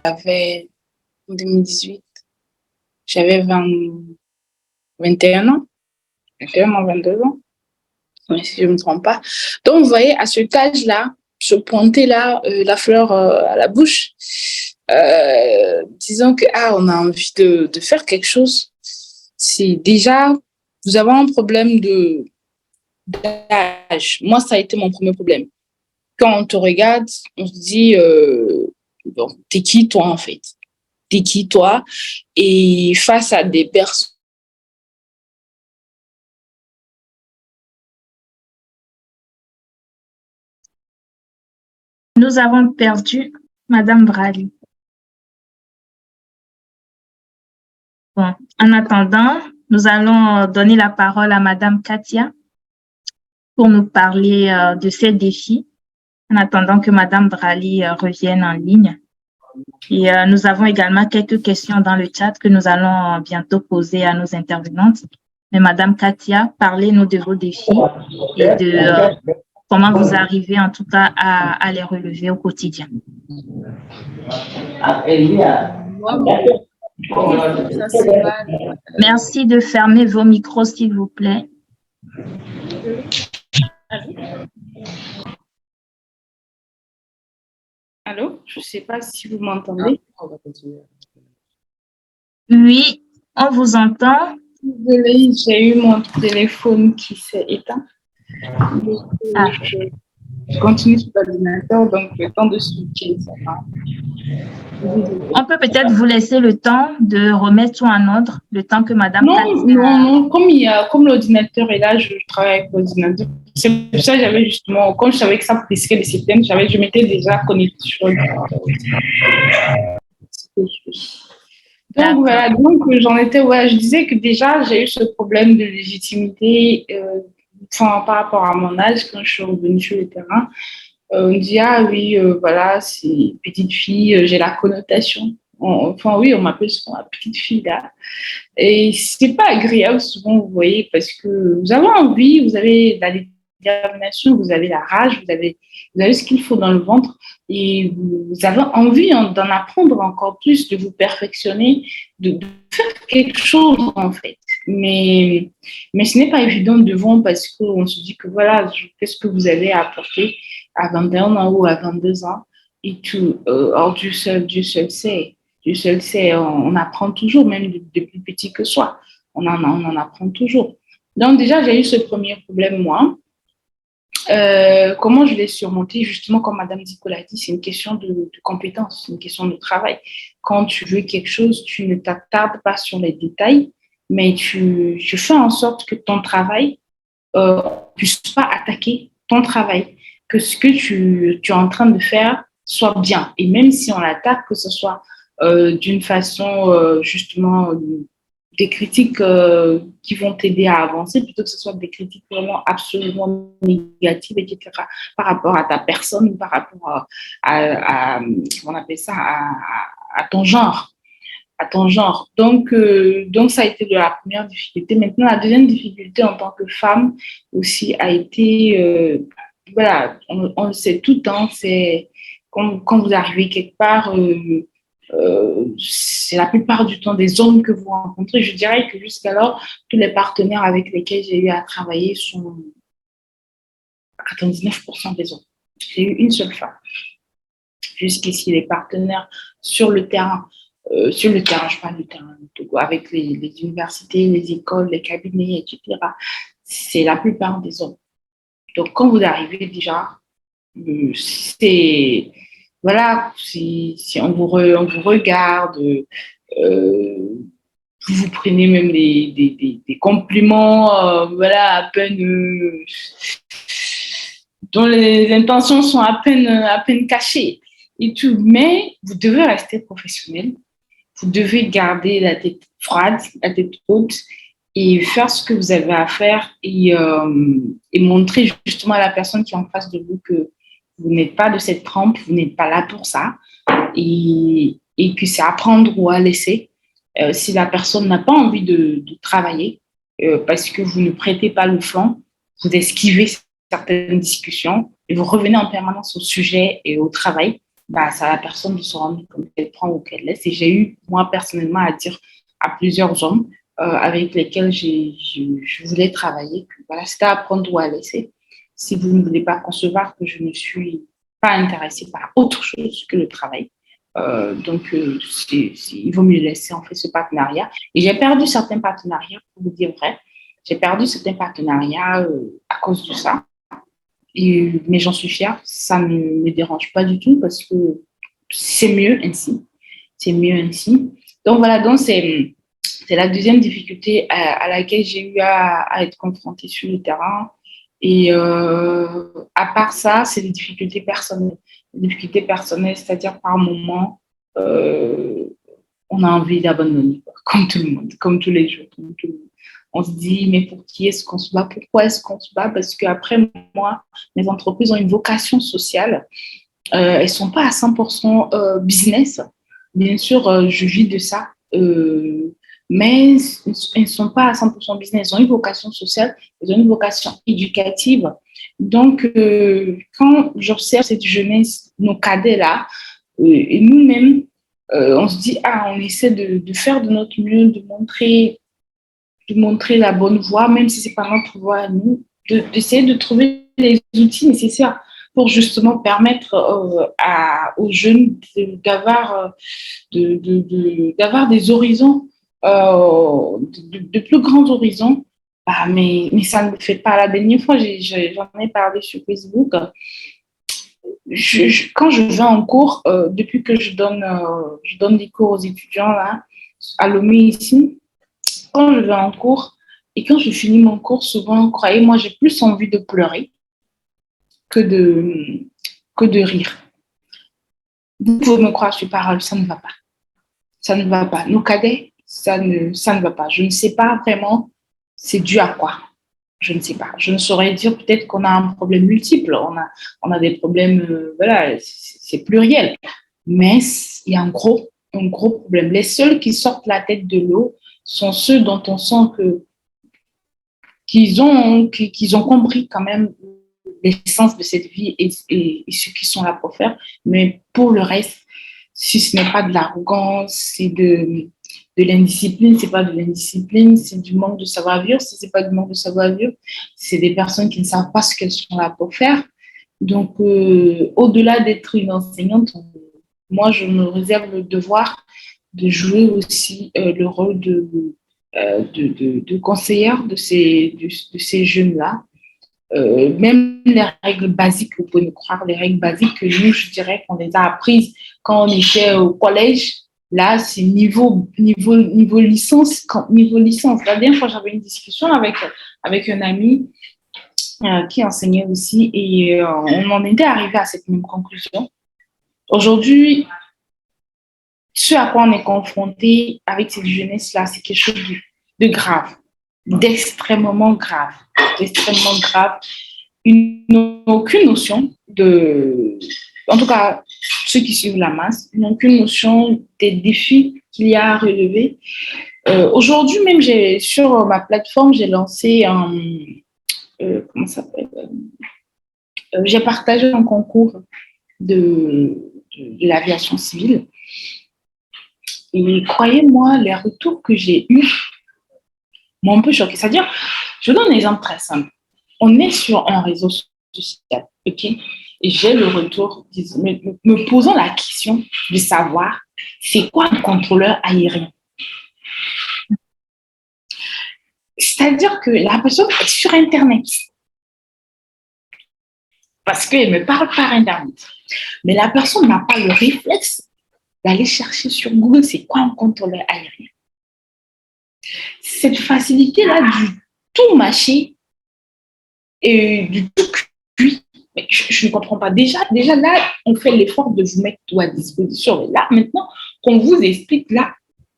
J'avais, en 2018, j'avais 21 ans, 21 ans, 22 ans, si je ne me trompe pas. Donc, vous voyez, à cet âge-là, je pointais là la fleur à la bouche, disons que on a envie de faire quelque chose. C'est déjà, vous avez un problème d'âge. Moi, ça a été mon premier problème. Quand on te regarde, on se dit, bon, t'es qui toi en fait? T'es qui toi? Et face à des personnes. Nous avons perdu Madame Brali. Bon, en attendant, nous allons donner la parole à Madame Katia pour nous parler de ses défis, en attendant que Madame Brali revienne en ligne. Et nous avons également quelques questions dans le chat que nous allons bientôt poser à nos intervenantes. Mais Madame Katia, parlez-nous de vos défis et de comment vous arrivez en tout cas à les relever au quotidien. Merci de fermer vos micros, s'il vous plaît. Allô? Je ne sais pas si vous m'entendez. Oui, on vous entend. Désolée, j'ai eu mon téléphone qui s'est éteint. Je continue sur l'ordinateur, donc le temps de switcher, ça va. On peut peut-être vous laisser le temps de remettre tout en ordre, le temps que Madame Katia... Non, comme l'ordinateur est là, je travaille avec l'ordinateur. C'est pour ça que j'avais justement, comme je savais que ça risquait le système, je m'étais déjà connectée sur l'ordinateur. Donc voilà, donc j'en étais, je disais que déjà j'ai eu ce problème de légitimité par rapport à mon âge quand je suis revenue sur le terrain. On me dit, ah oui, voilà, c'est petite fille, j'ai la connotation. Oui, on m'appelle souvent la petite fille là. Et c'est pas agréable souvent, vous voyez, parce que vous avez envie, vous avez la détermination, vous avez la rage, vous avez ce qu'il faut dans le ventre et vous avez envie d'en apprendre encore plus, de vous perfectionner, de faire quelque chose en fait. Mais ce n'est pas évident devant parce qu'on se dit que voilà, qu'est-ce que vous avez à apporter à 21 ans ou à 22 ans et tout. Or, Dieu seul sait. Dieu seul sait, on apprend toujours, même de plus petit que soi. On en apprend toujours. Donc déjà, j'ai eu ce premier problème, moi. Comment je l'ai surmonté? Justement, comme Madame Zico l'a dit, c'est une question de compétence, c'est une question de travail. Quand tu veux quelque chose, tu ne t'attardes pas sur les détails, mais tu fais en sorte que ton travail puisse pas attaquer ton travail, que ce que tu es en train de faire soit bien. Et même si on l'attaque, que ce soit d'une façon justement des critiques qui vont t'aider à avancer plutôt que ce soit des critiques vraiment absolument négatives, etc. par rapport à ta personne ou par rapport comment on appelle ça, à ton genre. Donc, ça a été de la première difficulté. Maintenant, la deuxième difficulté en tant que femme aussi a été, voilà, on le sait tout le temps, c'est quand vous arrivez quelque part, c'est la plupart du temps des hommes que vous rencontrez. Je dirais que jusqu'alors, tous les partenaires avec lesquels j'ai eu à travailler sont à 99% des hommes. J'ai eu une seule femme. Jusqu'ici, les partenaires sur le terrain, je parle du terrain, avec les universités, les écoles, les cabinets, etc., c'est la plupart des hommes. Donc, quand vous arrivez déjà, c'est voilà, si on vous regarde, vous prenez même des compliments, voilà, à peine dont les intentions sont à peine cachées et tout, mais vous devez rester professionnel, vous devez garder la tête froide, la tête haute et faire ce que vous avez à faire et montrer justement à la personne qui est en face de vous que vous n'êtes pas de cette trempe, vous n'êtes pas là pour ça et que c'est à prendre ou à laisser. Si la personne n'a pas envie de travailler parce que vous ne prêtez pas le flanc, vous esquivez certaines discussions et vous revenez en permanence au sujet et au travail, bah, c'est à la personne de se rendre compte qu'elle prend ou qu'elle laisse. Et j'ai eu, moi, personnellement, à dire à plusieurs hommes avec lesquels je voulais travailler que voilà, c'était à prendre ou à laisser. Si vous ne voulez pas concevoir que je ne suis pas intéressée par autre chose que le travail, donc il vaut mieux laisser en fait ce partenariat. Et j'ai perdu certains partenariats, pour vous dire vrai. J'ai perdu certains partenariats à cause de ça. Mais j'en suis fière, ça ne me dérange pas du tout parce que c'est mieux ainsi. C'est mieux ainsi. Donc voilà, donc c'est la deuxième difficulté à laquelle j'ai eu à être confrontée sur le terrain. Et à part ça, c'est des difficultés personnelles. Des difficultés personnelles, c'est-à-dire par moment, euh, on a envie d'abandonner, comme tout le monde, comme tous les jours. Comme tout le monde. On se dit, mais pour qui est-ce qu'on se bat? Pourquoi est-ce qu'on se bat? Parce qu'après, moi, mes entreprises ont une vocation sociale. Elles ne sont pas à 100% business. Bien sûr, je vis de ça. Mais elles ne sont pas à 100% business. Elles ont une vocation sociale, elles ont une vocation éducative. Donc, quand j'observe cette jeunesse, nos cadets là, et nous-mêmes, on se dit, ah, on essaie de faire de notre mieux, de montrer la bonne voie, même si ce n'est pas notre voie à nous, d'essayer de trouver les outils nécessaires pour justement permettre aux jeunes d'avoir des horizons, de plus grands horizons. Bah, mais ça ne le fait pas. La dernière fois, j'en ai parlé sur Facebook. Quand je vais en cours, depuis que je donne des cours aux étudiants là, à Lomé ici, quand je vais en cours et quand je finis mon cours, souvent, croyez-moi, j'ai plus envie de pleurer que de, que de rire. Vous pouvez me croire sur parole, ça ne va pas. Ça ne va pas. Nos cadets, ça ne va pas. Je ne sais pas vraiment c'est dû à quoi. Je ne sais pas. Je ne saurais dire peut-être qu'on a un problème multiple. On a des problèmes, voilà, c'est pluriel. Mais il y a un gros problème. Les seuls qui sortent la tête de l'eau sont ceux dont on sent qu'ils ont compris quand même l'essence de cette vie et ce qu'ils sont là pour faire. Mais pour le reste, si ce n'est pas de l'arrogance, c'est de l'indiscipline, c'est pas de l'indiscipline, c'est du manque de savoir-vivre. Si c'est pas du manque de savoir-vivre, c'est des personnes qui ne savent pas ce qu'elles sont là pour faire. Donc, au-delà d'être une enseignante, moi, je me réserve le devoir de jouer aussi le rôle de conseillère de ces jeunes-là. Même les règles basiques, vous pouvez me croire, les règles basiques que nous, je dirais qu'on les a apprises quand on était au collège. Là, c'est niveau licence. Niveau licence. La dernière fois, j'avais une discussion avec un ami qui enseignait aussi et on en était arrivé à cette même conclusion. Aujourd'hui, ce à quoi on est confronté avec cette jeunesse-là, c'est quelque chose de grave, d'extrêmement grave, d'extrêmement grave. Ils n'ont aucune notion en tout cas, ceux qui suivent la masse, ils n'ont aucune notion des défis qu'il y a à relever. Aujourd'hui, même, sur ma plateforme, j'ai lancé comment ça s'appelle j'ai partagé un concours de l'aviation civile. Et croyez-moi, les retours que j'ai eus m'ont un peu choqué. C'est-à-dire, je donne un exemple très simple. On est sur un réseau social, ok? Et j'ai le retour me posant la question de savoir c'est quoi un contrôleur aérien. C'est-à-dire que la personne est sur Internet parce qu'elle me parle par Internet. Mais la personne n'a pas le réflexe d'aller chercher sur Google c'est quoi un contrôleur aérien. Cette facilité-là du tout mâcher et du tout cuit, mais je ne comprends pas. Déjà là, on fait l'effort de vous mettre tout à disposition. Mais là, maintenant, qu'on vous explique là,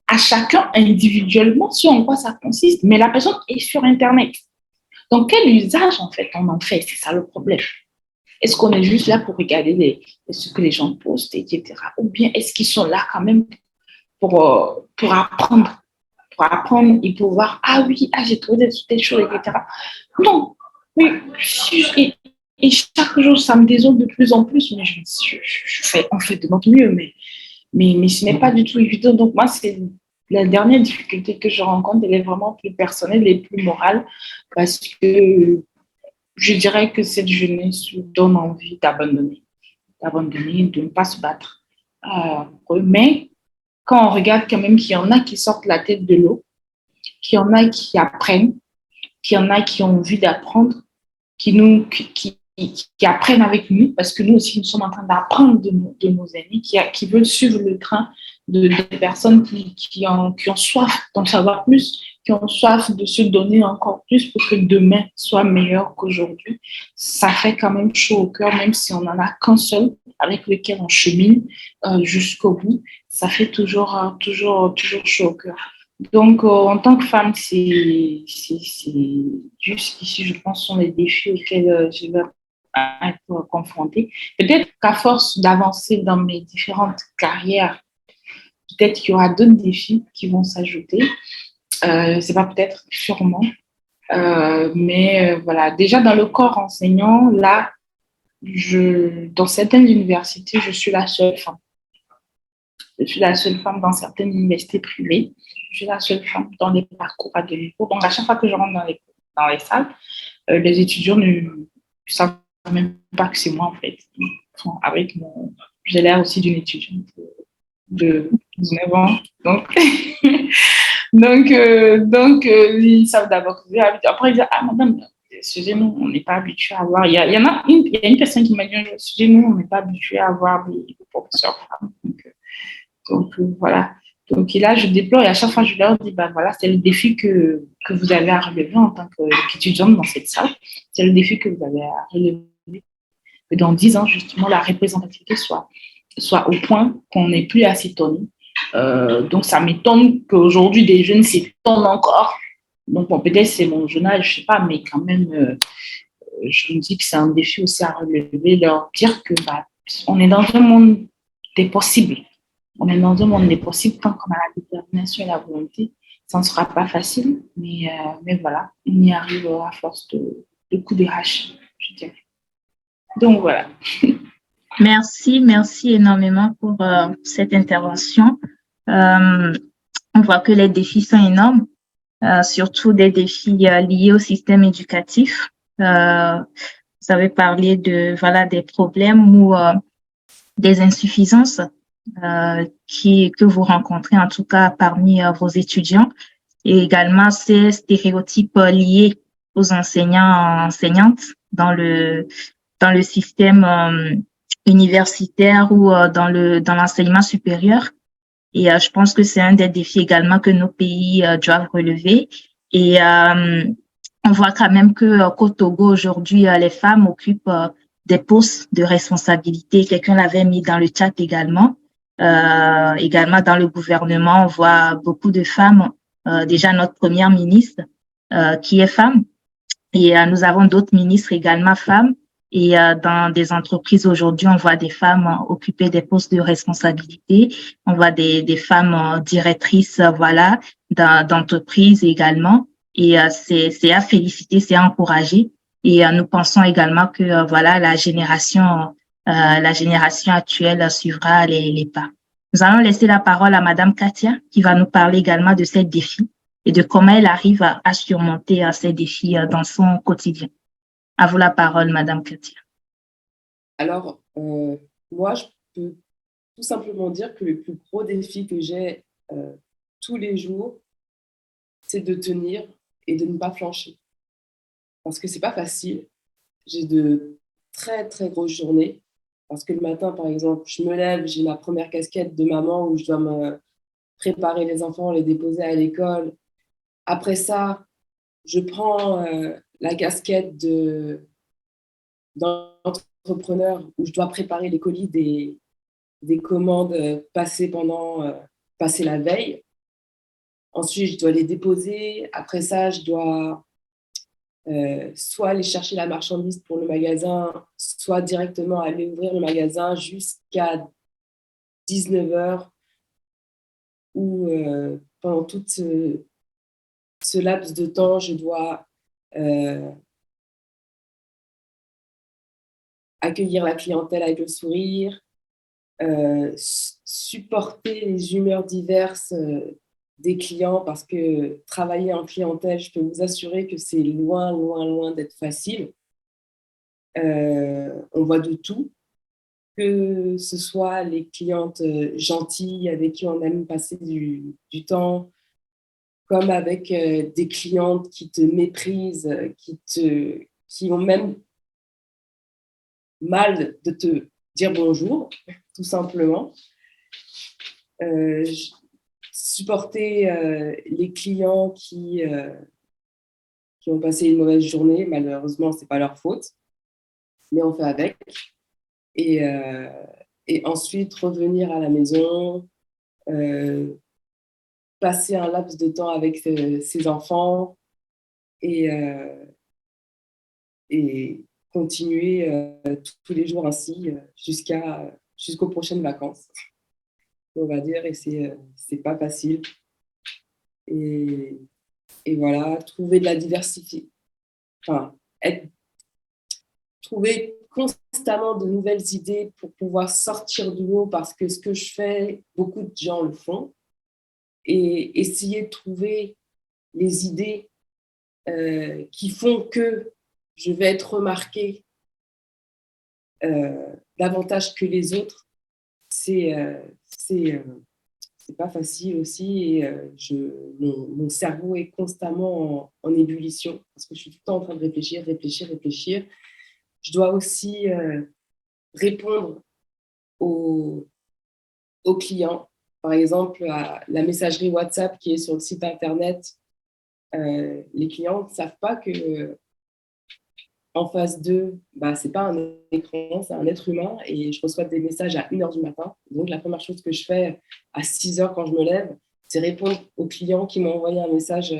à chacun individuellement sur en quoi ça consiste. Mais la personne est sur Internet. Donc, quel usage, en fait, on en fait? C'est ça le problème. Est-ce qu'on est juste là pour regarder ce que les gens postent, etc. Ou bien est-ce qu'ils sont là quand même pour apprendre? Pour apprendre et pour voir, ah oui, ah, j'ai trouvé des choses, etc. Non, oui, Et chaque jour, ça me désole de plus en plus, mais on fait de notre mieux, mais ce n'est pas du tout évident. Donc, moi, c'est la dernière difficulté que je rencontre, elle est vraiment plus personnelle et plus morale, parce que je dirais que cette jeunesse donne envie d'abandonner, de ne pas se battre. Mais quand on regarde quand même qu'il y en a qui sortent la tête de l'eau, qu'il y en a qui apprennent, qu'il y en a qui ont envie d'apprendre, qui apprennent avec nous, parce que nous aussi, nous sommes en train d'apprendre de nos amis, qui veulent suivre le train des personnes qui ont soif d'en savoir plus, qui ont soif de se donner encore plus pour que demain soit meilleur qu'aujourd'hui. Ça fait quand même chaud au cœur, même si on n'en a qu'un seul avec lequel on chemine jusqu'au bout. Ça fait toujours chaud au cœur. Donc, en tant que femme, c'est juste ici, je pense, sont les défis auxquels je vais être confrontée. Peut-être qu'à force d'avancer dans mes différentes carrières, peut-être qu'il y aura d'autres défis qui vont s'ajouter. C'est pas peut-être, sûrement. Mais voilà, déjà dans le corps enseignant, là, dans certaines universités, je suis la seule femme. Je suis la seule femme dans certaines universités privées. Je suis la seule femme dans les parcours à demi-cours. Donc, à chaque fois que je rentre dans les salles, les étudiants ne savent même pas que c'est moi, en fait. Enfin, j'ai l'air aussi d'une étudiante de 19 ans. Donc, ils savent d'abord que j'ai habitué. Après, ils disent, ah, madame, excusez nous, on n'est pas habitué à voir. Il y a une personne qui m'a dit, excusez nous, on n'est pas habitué à voir des professeurs femmes. Voilà. Donc là, je déploie et à chaque fois, je leur dis, bah voilà, c'est le défi que vous avez à relever en tant qu'étudiante dans cette salle. C'est le défi que vous avez à relever. Que dans 10 ans, justement, la représentativité soit au point qu'on n'ait plus à s'étonner. Donc, ça m'étonne qu'aujourd'hui, des jeunes s'étonnent encore. Donc, bon, peut-être c'est mon jeune âge, je ne sais pas, mais quand même, je me dis que c'est un défi aussi à relever, leur dire que bah, on est dans un monde des possibles. On est dans un monde des possibles tant qu'on a la détermination et la volonté. Ça ne sera pas facile, mais voilà, on y arrive à force de coups de hache, je dirais. Donc voilà. Merci énormément pour cette intervention. On voit que les défis sont énormes, surtout des défis liés au système éducatif. Vous avez parlé des problèmes ou des insuffisances que vous rencontrez en tout cas parmi vos étudiants, et également ces stéréotypes liés aux enseignants enseignantes dans le système universitaire ou dans l'enseignement supérieur. Et je pense que c'est un des défis également que nos pays doivent relever. Et on voit quand même qu'au Togo aujourd'hui, les femmes occupent des postes de responsabilité. Quelqu'un l'avait mis dans le chat également. Également dans le gouvernement, on voit beaucoup de femmes. Déjà notre première ministre qui est femme. Et nous avons d'autres ministres également femmes. Et dans des entreprises aujourd'hui, on voit des femmes occuper des postes de responsabilité. On voit des femmes directrices, voilà, d'entreprises également. Et c'est à féliciter, c'est à encourager. Et nous pensons également que voilà, la génération actuelle suivra les pas. Nous allons laisser la parole à Madame Katia, qui va nous parler également de ces défis et de comment elle arrive à surmonter ces défis dans son quotidien. À vous la parole, Madame Katia. Alors, moi, je peux tout simplement dire que le plus gros défi que j'ai tous les jours, c'est de tenir et de ne pas flancher. Parce que c'est pas facile. J'ai de très, très grosses journées. Parce que le matin, par exemple, je me lève, j'ai ma première casquette de maman où je dois me préparer les enfants, les déposer à l'école. Après ça, je prends la casquette d'entrepreneur où je dois préparer les colis des commandes passées passées la veille. Ensuite, je dois les déposer. Après ça, je dois soit aller chercher la marchandise pour le magasin, soit directement aller ouvrir le magasin jusqu'à 19h où pendant tout ce laps de temps, je dois accueillir la clientèle avec le sourire, supporter les humeurs diverses des clients, parce que travailler en clientèle, je peux vous assurer que c'est loin, loin, loin d'être facile. On voit de tout, que ce soit les clientes gentilles avec qui on aime passer du temps, comme avec des clientes qui te méprisent, qui ont même mal de te dire bonjour, tout simplement. Supporter les clients qui ont passé une mauvaise journée, malheureusement, ce n'est pas leur faute, mais on fait avec. Et ensuite, revenir à la maison, passer un laps de temps avec ses enfants et continuer tous les jours ainsi jusqu'aux prochaines vacances, on va dire. Et c'est pas facile. Et voilà, trouver de la diversité. Enfin, trouver constamment de nouvelles idées pour pouvoir sortir du lot, parce que ce que je fais, beaucoup de gens le font. Et essayer de trouver les idées qui font que je vais être remarquée davantage que les autres, c'est pas facile aussi. Et mon cerveau est constamment en ébullition, parce que je suis tout le temps en train de réfléchir. Je dois aussi répondre aux clients. Par exemple, à la messagerie WhatsApp qui est sur le site internet, les clients ne savent pas que en face d'eux, ce n'est pas un écran, c'est un être humain, et je reçois des messages à 1h du matin. Donc, la première chose que je fais à 6h quand je me lève, c'est répondre aux clients qui m'ont envoyé un message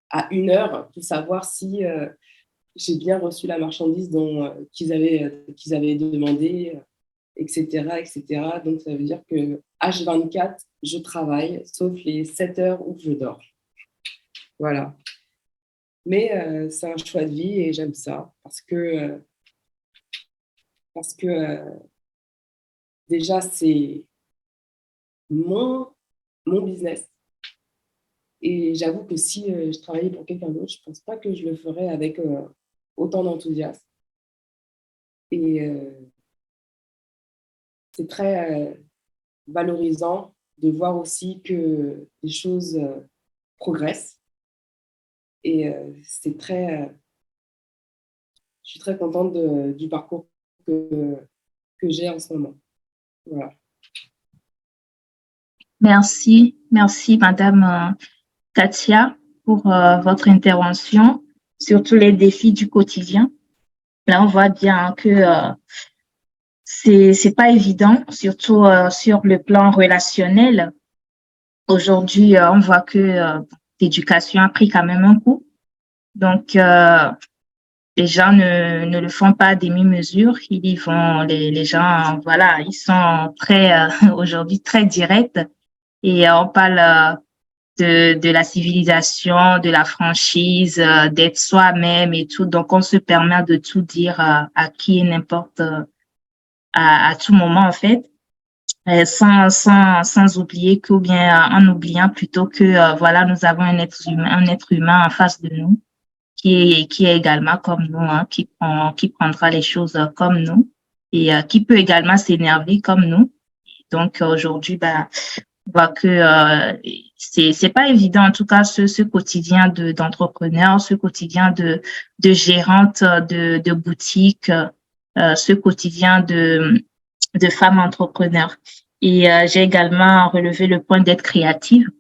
à 1h pour savoir si j'ai bien reçu la marchandise qu'ils avaient demandé, etc. Donc, ça veut dire que H24, je travaille, sauf les 7 heures où je dors. Voilà. Mais c'est un choix de vie et j'aime ça, parce que déjà, c'est mon business. Et j'avoue que si je travaillais pour quelqu'un d'autre, je ne pense pas que je le ferais avec autant d'enthousiasme. Et c'est très valorisant de voir aussi que les choses progressent. Et je suis très contente du parcours que j'ai en ce moment. Voilà. Merci Madame Katia pour votre intervention sur tous les défis du quotidien. Là, on voit bien que c'est pas évident, surtout sur le plan relationnel. Aujourd'hui, on voit que l'éducation a pris quand même un coup. Donc, les gens ne le font pas à demi-mesure. Ils y vont, les gens, voilà, ils sont aujourd'hui très directs. Et on parle de la civilisation, de la franchise, d'être soi-même et tout. Donc, on se permet de tout dire à qui et n'importe à tout moment, en fait. Sans oublier que, ou bien en oubliant plutôt que voilà, nous avons un être humain en face de nous qui est également comme nous, hein, qui prendra les choses comme nous et qui peut également s'énerver comme nous. Donc aujourd'hui, on voit que c'est pas évident, en tout cas ce quotidien d'entrepreneur, ce quotidien de gérante de boutique, ce quotidien de femmes entrepreneurs. Et j'ai également relevé le point d'être créative,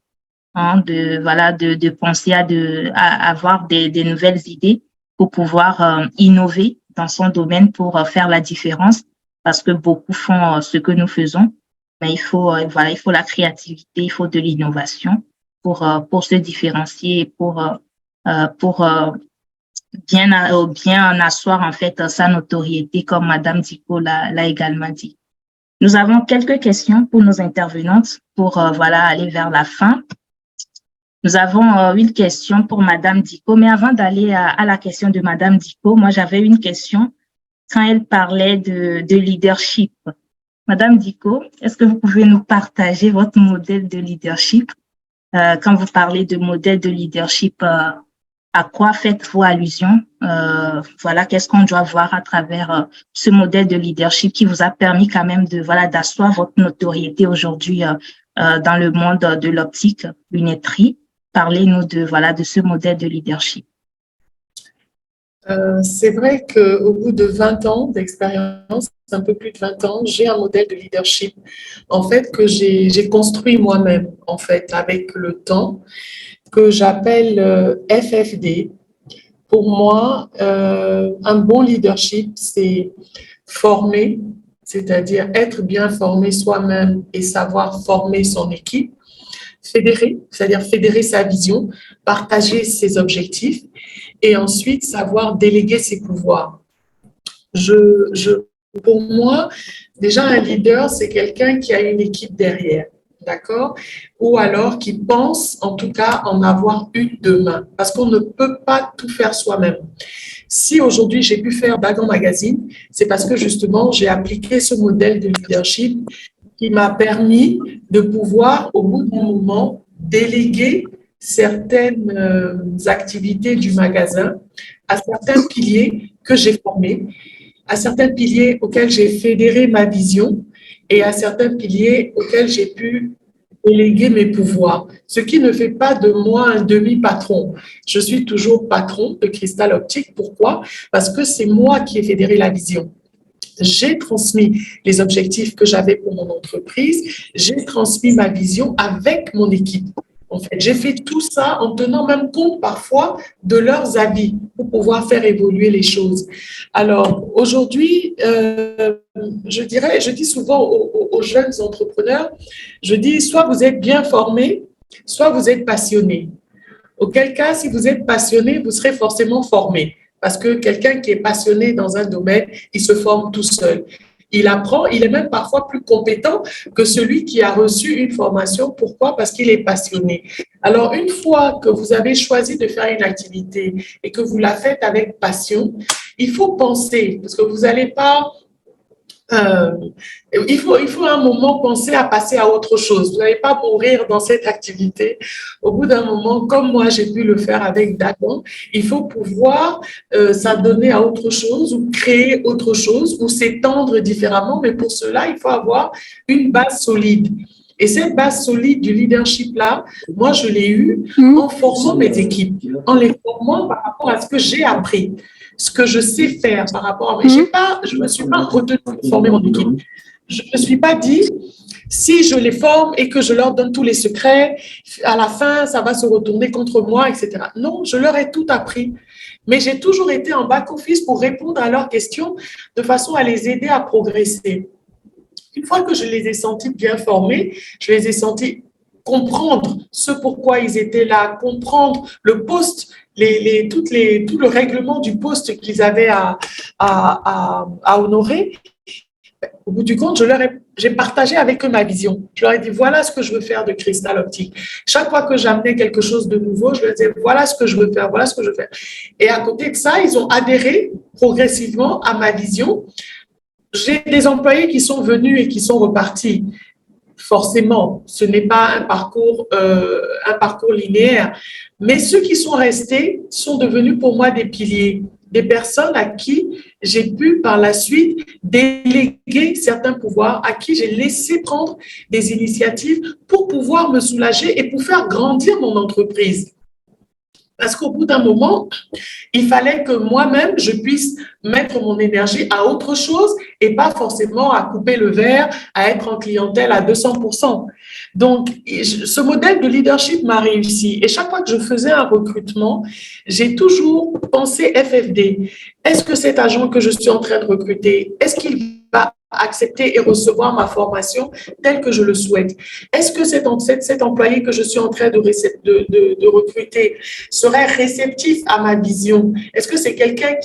hein, de penser à avoir des nouvelles idées pour pouvoir innover dans son domaine pour faire la différence, parce que beaucoup font ce que nous faisons, mais il faut la créativité, il faut de l'innovation pour se différencier et pour bien asseoir en fait sa notoriété, comme Madame Dicko l'a également dit. Nous avons quelques questions pour nos intervenantes pour aller vers la fin. Nous avons une question pour Madame Dicko, mais avant d'aller à la question de Madame Dicko, moi j'avais une question quand elle parlait de leadership. Madame Diko, est-ce que vous pouvez nous partager votre modèle de leadership? Quand vous parlez de modèle de leadership, à quoi faites-vous allusion? Voilà, qu'est-ce qu'on doit voir à travers ce modèle de leadership qui vous a permis quand même d'asseoir votre notoriété aujourd'hui dans le monde de l'optique, lunetterie. Parlez-nous de ce modèle de leadership. C'est vrai qu'au bout de 20 ans d'expérience, un peu plus de 20 ans, j'ai un modèle de leadership en fait que j'ai construit moi-même en fait avec le temps, que j'appelle FFD. Pour moi, un bon leadership, c'est former, c'est-à-dire être bien formé soi-même et savoir former son équipe. Fédérer, c'est-à-dire fédérer sa vision, partager ses objectifs et ensuite savoir déléguer ses pouvoirs. Pour moi, déjà un leader, c'est quelqu'un qui a une équipe derrière, d'accord? Ou alors qui pense en tout cas en avoir une demain, parce qu'on ne peut pas tout faire soi-même. Si aujourd'hui j'ai pu faire Bagan Magazine, c'est parce que justement j'ai appliqué ce modèle de leadership qui m'a permis de pouvoir, au bout d'un moment, déléguer certaines activités du magasin à certains piliers que j'ai formés, à certains piliers auxquels j'ai fédéré ma vision et à certains piliers auxquels j'ai pu déléguer mes pouvoirs, ce qui ne fait pas de moi un demi-patron. Je suis toujours patron de Cristal Optique. Pourquoi? Parce que c'est moi qui ai fédéré la vision. J'ai transmis les objectifs que j'avais pour mon entreprise, j'ai transmis ma vision avec mon équipe. En fait, j'ai fait tout ça en tenant même compte parfois de leurs avis pour pouvoir faire évoluer les choses. Alors aujourd'hui, je dis souvent aux jeunes entrepreneurs, je dis soit vous êtes bien formés, soit vous êtes passionnés. Auquel cas, si vous êtes passionné, vous serez forcément formé. Parce que quelqu'un qui est passionné dans un domaine, il se forme tout seul. Il apprend, il est même parfois plus compétent que celui qui a reçu une formation. Pourquoi? Parce qu'il est passionné. Alors, une fois que vous avez choisi de faire une activité et que vous la faites avec passion, il faut penser, parce que vous n'allez pas... il faut à un moment penser à passer à autre chose. Vous n'allez pas mourir dans cette activité. Au bout d'un moment, comme moi j'ai pu le faire avec Dagon, il faut pouvoir s'adonner à autre chose ou créer autre chose ou s'étendre différemment. Mais pour cela, il faut avoir une base solide. Et cette base solide du leadership-là, moi, je l'ai eue en formant mes équipes, en les formant par rapport à ce que j'ai appris, ce que je sais faire par rapport à... Je ne me suis pas retenue pour former mon équipe. Je ne me suis pas dit, si je les forme et que je leur donne tous les secrets, à la fin, ça va se retourner contre moi, etc. Non, je leur ai tout appris. Mais j'ai toujours été en back-office pour répondre à leurs questions de façon à les aider à progresser. Une fois que je les ai sentis bien formés, je les ai sentis comprendre ce pourquoi ils étaient là, comprendre le poste, tout le règlement du poste qu'ils avaient à honorer. Au bout du compte, j'ai partagé avec eux ma vision. Je leur ai dit, voilà ce que je veux faire de Cristal Optique. Chaque fois que j'amenais quelque chose de nouveau, je leur disais, voilà ce que je veux faire, voilà ce que je veux faire. Et à côté de ça, ils ont adhéré progressivement à ma vision. J'ai des employés qui sont venus et qui sont repartis. Forcément, ce n'est pas un parcours linéaire. Mais ceux qui sont restés sont devenus pour moi des piliers, des personnes à qui j'ai pu par la suite déléguer certains pouvoirs, à qui j'ai laissé prendre des initiatives pour pouvoir me soulager et pour faire grandir mon entreprise. Parce qu'au bout d'un moment, il fallait que moi-même, je puisse mettre mon énergie à autre chose et pas forcément à couper le verre, à être en clientèle à 200%. Donc, ce modèle de leadership m'a réussi. Et chaque fois que je faisais un recrutement, j'ai toujours pensé FFD. Est-ce que cet agent que je suis en train de recruter, est-ce qu'il va accepter et recevoir ma formation telle que je le souhaite? Est-ce que cet employé que je suis en train de recruter serait réceptif à ma vision? Est-ce que c'est quelqu'un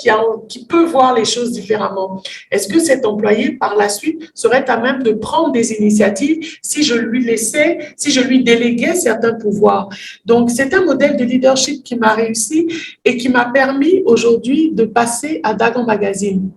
qui peut voir les choses différemment? Est-ce que cet employé, par la suite, serait à même de prendre des initiatives si je lui déléguais certains pouvoirs? Donc, c'est un modèle de leadership qui m'a réussi et qui m'a permis aujourd'hui de passer à Dagon Magazine.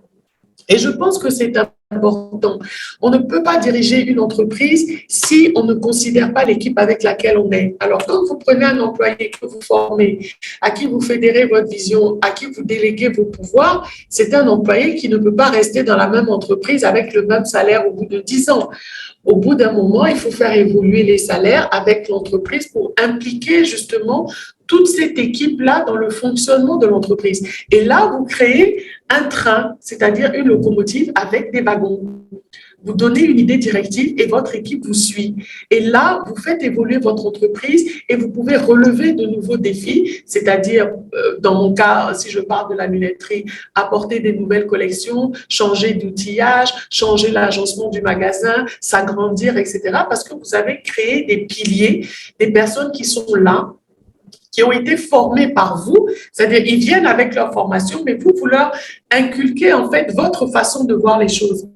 Et je pense que c'est important. On ne peut pas diriger une entreprise si on ne considère pas l'équipe avec laquelle on est. Alors, quand vous prenez un employé que vous formez, à qui vous fédérez votre vision, à qui vous déléguez vos pouvoirs, c'est un employé qui ne peut pas rester dans la même entreprise avec le même salaire au bout de 10 ans. Au bout d'un moment, il faut faire évoluer les salaires avec l'entreprise pour impliquer justement toute cette équipe-là dans le fonctionnement de l'entreprise. Et là, vous créez un train, c'est-à-dire une locomotive avec des wagons. Vous donnez une idée directive et votre équipe vous suit. Et là, vous faites évoluer votre entreprise et vous pouvez relever de nouveaux défis, c'est-à-dire, dans mon cas, si je parle de la lunetterie, apporter des nouvelles collections, changer d'outillage, changer l'agencement du magasin, s'agrandir, etc. Parce que vous avez créé des piliers, des personnes qui sont là, qui ont été formés par vous, c'est-à-dire ils viennent avec leur formation, mais vous leur inculquez en fait votre façon de voir les choses,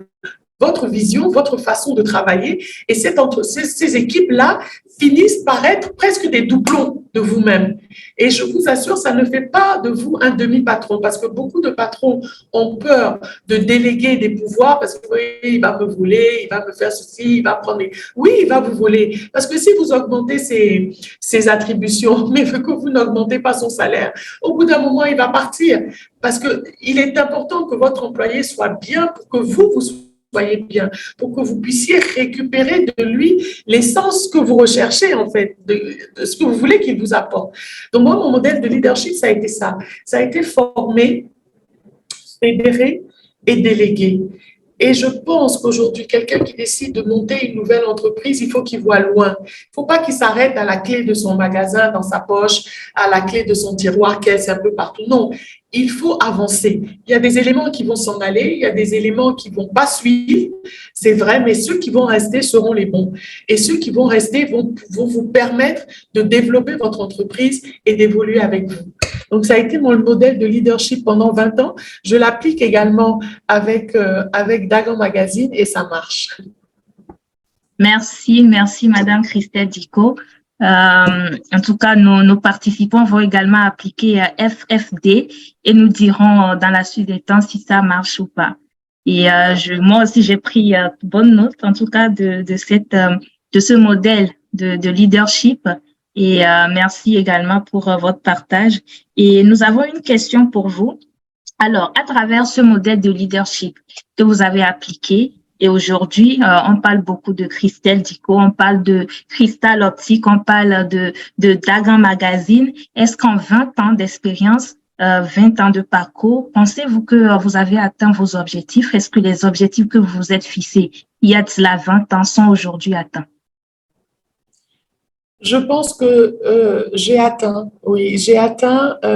votre vision, votre façon de travailler. Et ces équipes-là finissent par être presque des doublons de vous-même. Et je vous assure, ça ne fait pas de vous un demi-patron, parce que beaucoup de patrons ont peur de déléguer des pouvoirs, parce que oui, il va me voler, il va me faire ceci, il va prendre... Oui, il va vous voler. Parce que si vous augmentez ses attributions, mais que vous n'augmentez pas son salaire, au bout d'un moment, il va partir. Parce qu'il est important que votre employé soit bien pour que vous soyez bien, pour que vous puissiez récupérer de lui l'essence que vous recherchez, en fait, de ce que vous voulez qu'il vous apporte. Donc, moi, mon modèle de leadership, ça a été ça. Ça a été former, fédérer et déléguer. Et je pense qu'aujourd'hui, quelqu'un qui décide de monter une nouvelle entreprise, il faut qu'il voit loin. Il ne faut pas qu'il s'arrête à la clé de son magasin dans sa poche, à la clé de son tiroir, caisse un peu partout. Non, il faut avancer. Il y a des éléments qui vont s'en aller, il y a des éléments qui ne vont pas suivre, c'est vrai, mais ceux qui vont rester seront les bons. Et ceux qui vont rester vont vous permettre de développer votre entreprise et d'évoluer avec vous. Donc, ça a été mon modèle de leadership pendant 20 ans. Je l'applique également avec Dagan Magazine et ça marche. Merci, Madame Christelle Dicko. En tout cas, nos participants vont également appliquer FFD et nous dirons dans la suite des temps si ça marche ou pas. Et moi aussi, j'ai pris bonne note, en tout cas, de ce modèle de leadership. Et merci également pour votre partage. Et nous avons une question pour vous. Alors, à travers ce modèle de leadership que vous avez appliqué, et aujourd'hui, on parle beaucoup de Christelle Dicko, on parle de Cristal Optique, on parle de Dagan Magazine. Est-ce qu'en 20 ans d'expérience, 20 ans de parcours, pensez-vous que vous avez atteint vos objectifs? Est-ce que les objectifs que vous vous êtes fixés il y a de cela 20 ans sont aujourd'hui atteints? Je pense que j'ai atteint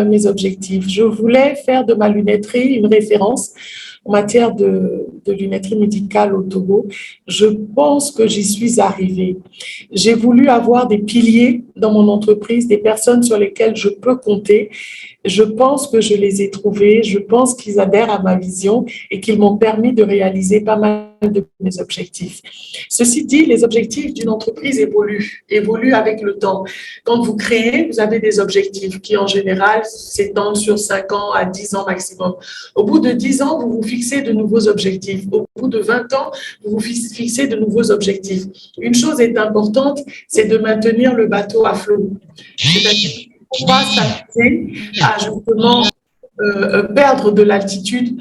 mes objectifs. Je voulais faire de ma lunetterie une référence en matière de lunetterie médicale au Togo. Je pense que j'y suis arrivée. J'ai voulu avoir des piliers dans mon entreprise, des personnes sur lesquelles je peux compter. Je pense que je les ai trouvés. Je pense qu'ils adhèrent à ma vision et qu'ils m'ont permis de réaliser pas mal de mes objectifs. Ceci dit, les objectifs d'une entreprise évoluent avec le temps. Quand vous créez, vous avez des objectifs qui, en général, s'étendent sur 5 ans à 10 ans maximum. Au bout de 10 ans, vous vous fixez de nouveaux objectifs. Au bout de 20 ans, vous vous fixez de nouveaux objectifs. Une chose est importante, c'est de maintenir le bateau à flot. C'est-à-dire qu'on va s'amuser à justement perdre de l'altitude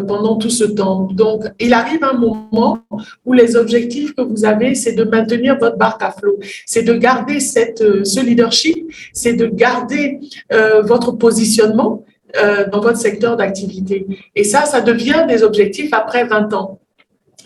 pendant tout ce temps. Donc, il arrive un moment où les objectifs que vous avez, c'est de maintenir votre barque à flot, c'est de garder ce leadership, c'est de garder votre positionnement dans votre secteur d'activité. Et ça devient des objectifs après 20 ans.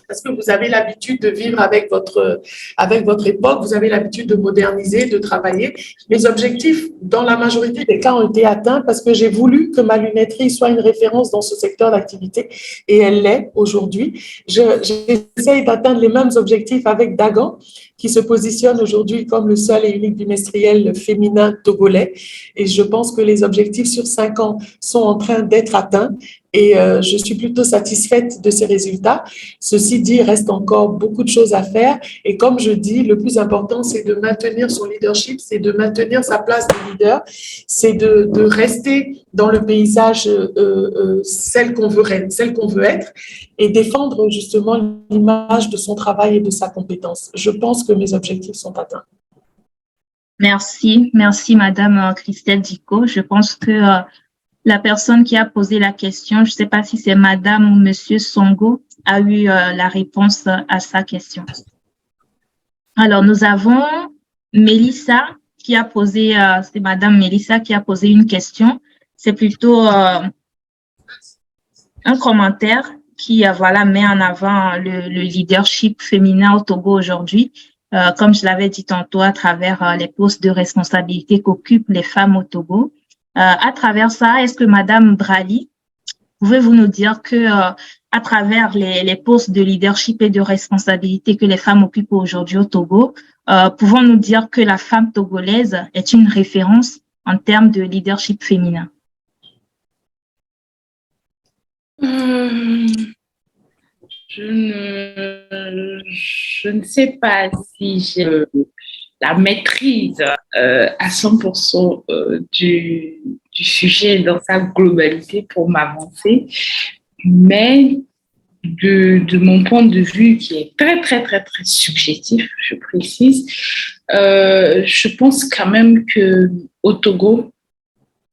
Parce que vous avez l'habitude de vivre avec votre époque, vous avez l'habitude de moderniser, de travailler. Mes objectifs, dans la majorité des cas, ont été atteints parce que j'ai voulu que ma lunetterie soit une référence dans ce secteur d'activité et elle l'est aujourd'hui. J'essaye d'atteindre les mêmes objectifs avec Dagan, qui se positionne aujourd'hui comme le seul et unique bimestriel féminin togolais. Et je pense que les objectifs sur 5 ans sont en train d'être atteints. et je suis plutôt satisfaite de ces résultats. Ceci dit, il reste encore beaucoup de choses à faire et comme je dis, le plus important, c'est de maintenir son leadership, c'est de maintenir sa place de leader, c'est de rester dans le paysage celle qu'on veut être et défendre justement l'image de son travail et de sa compétence. Je pense que mes objectifs sont atteints. Merci, Madame Christelle Dicot. Je pense que la personne qui a posé la question, je ne sais pas si c'est Madame ou Monsieur Songo, a eu la réponse à sa question. Alors, nous avons Mélissa qui a posé, c'est Madame Mélissa qui a posé une question. C'est plutôt un commentaire qui met en avant le leadership féminin au Togo aujourd'hui. Comme je l'avais dit tantôt, à travers les postes de responsabilité qu'occupent les femmes au Togo. À travers ça, est-ce que Madame Brali, pouvez-vous nous dire que à travers les postes de leadership et de responsabilité que les femmes occupent aujourd'hui au Togo, pouvons-nous dire que la femme togolaise est une référence en termes de leadership féminin? Je ne sais pas si j'ai la maîtrise à 100% du sujet dans sa globalité pour m'avancer, mais de mon point de vue qui est très, très, très, très subjectif, je précise, je pense quand même qu'au Togo,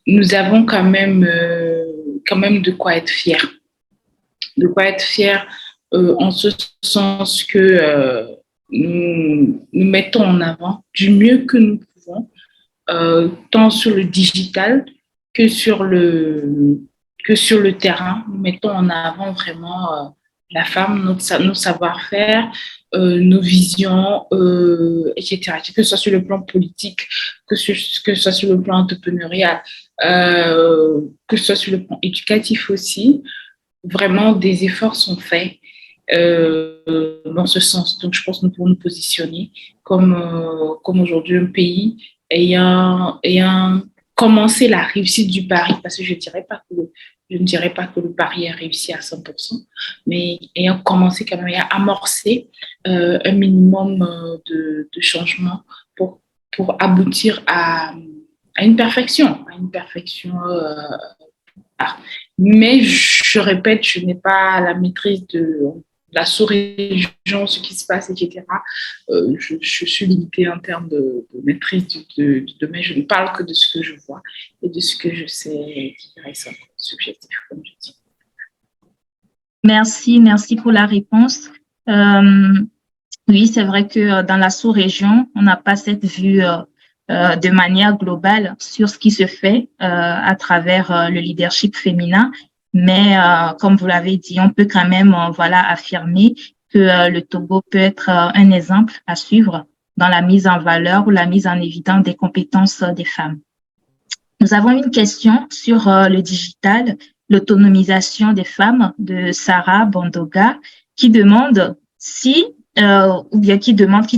nous avons quand même de quoi être fiers. De quoi être fiers en ce sens que nous mettons en avant du mieux que nous pouvons, tant sur le digital que sur le terrain. Nous mettons en avant vraiment la femme, nos savoir-faire, nos visions, etc. Que ce soit sur le plan politique, que ce soit sur le plan entrepreneurial, que ce soit sur le plan éducatif aussi. Vraiment, des efforts sont faits dans ce sens. Donc, je pense que nous pouvons nous positionner comme aujourd'hui un pays ayant commencé la réussite du pari, parce que je ne dirais pas que le pari est réussi à 100%, mais ayant commencé quand même, ayant amorcé un minimum de changement pour aboutir à une perfection, mais je répète, je n'ai pas la maîtrise de la sous-région, ce qui se passe, etc. Je suis limitée en termes de maîtrise du domaine. Je ne parle que de ce que je vois et de ce que je sais qui reste subjectif, comme je dis. Merci pour la réponse. Oui, c'est vrai que dans la sous-région, on n'a pas cette vue de manière globale sur ce qui se fait à travers le leadership féminin. Mais comme vous l'avez dit, on peut quand même affirmer que le Togo peut être un exemple à suivre dans la mise en valeur ou la mise en évidence des compétences des femmes. Nous avons une question sur le digital, l'autonomisation des femmes de Sarah Bandoga qui demande qui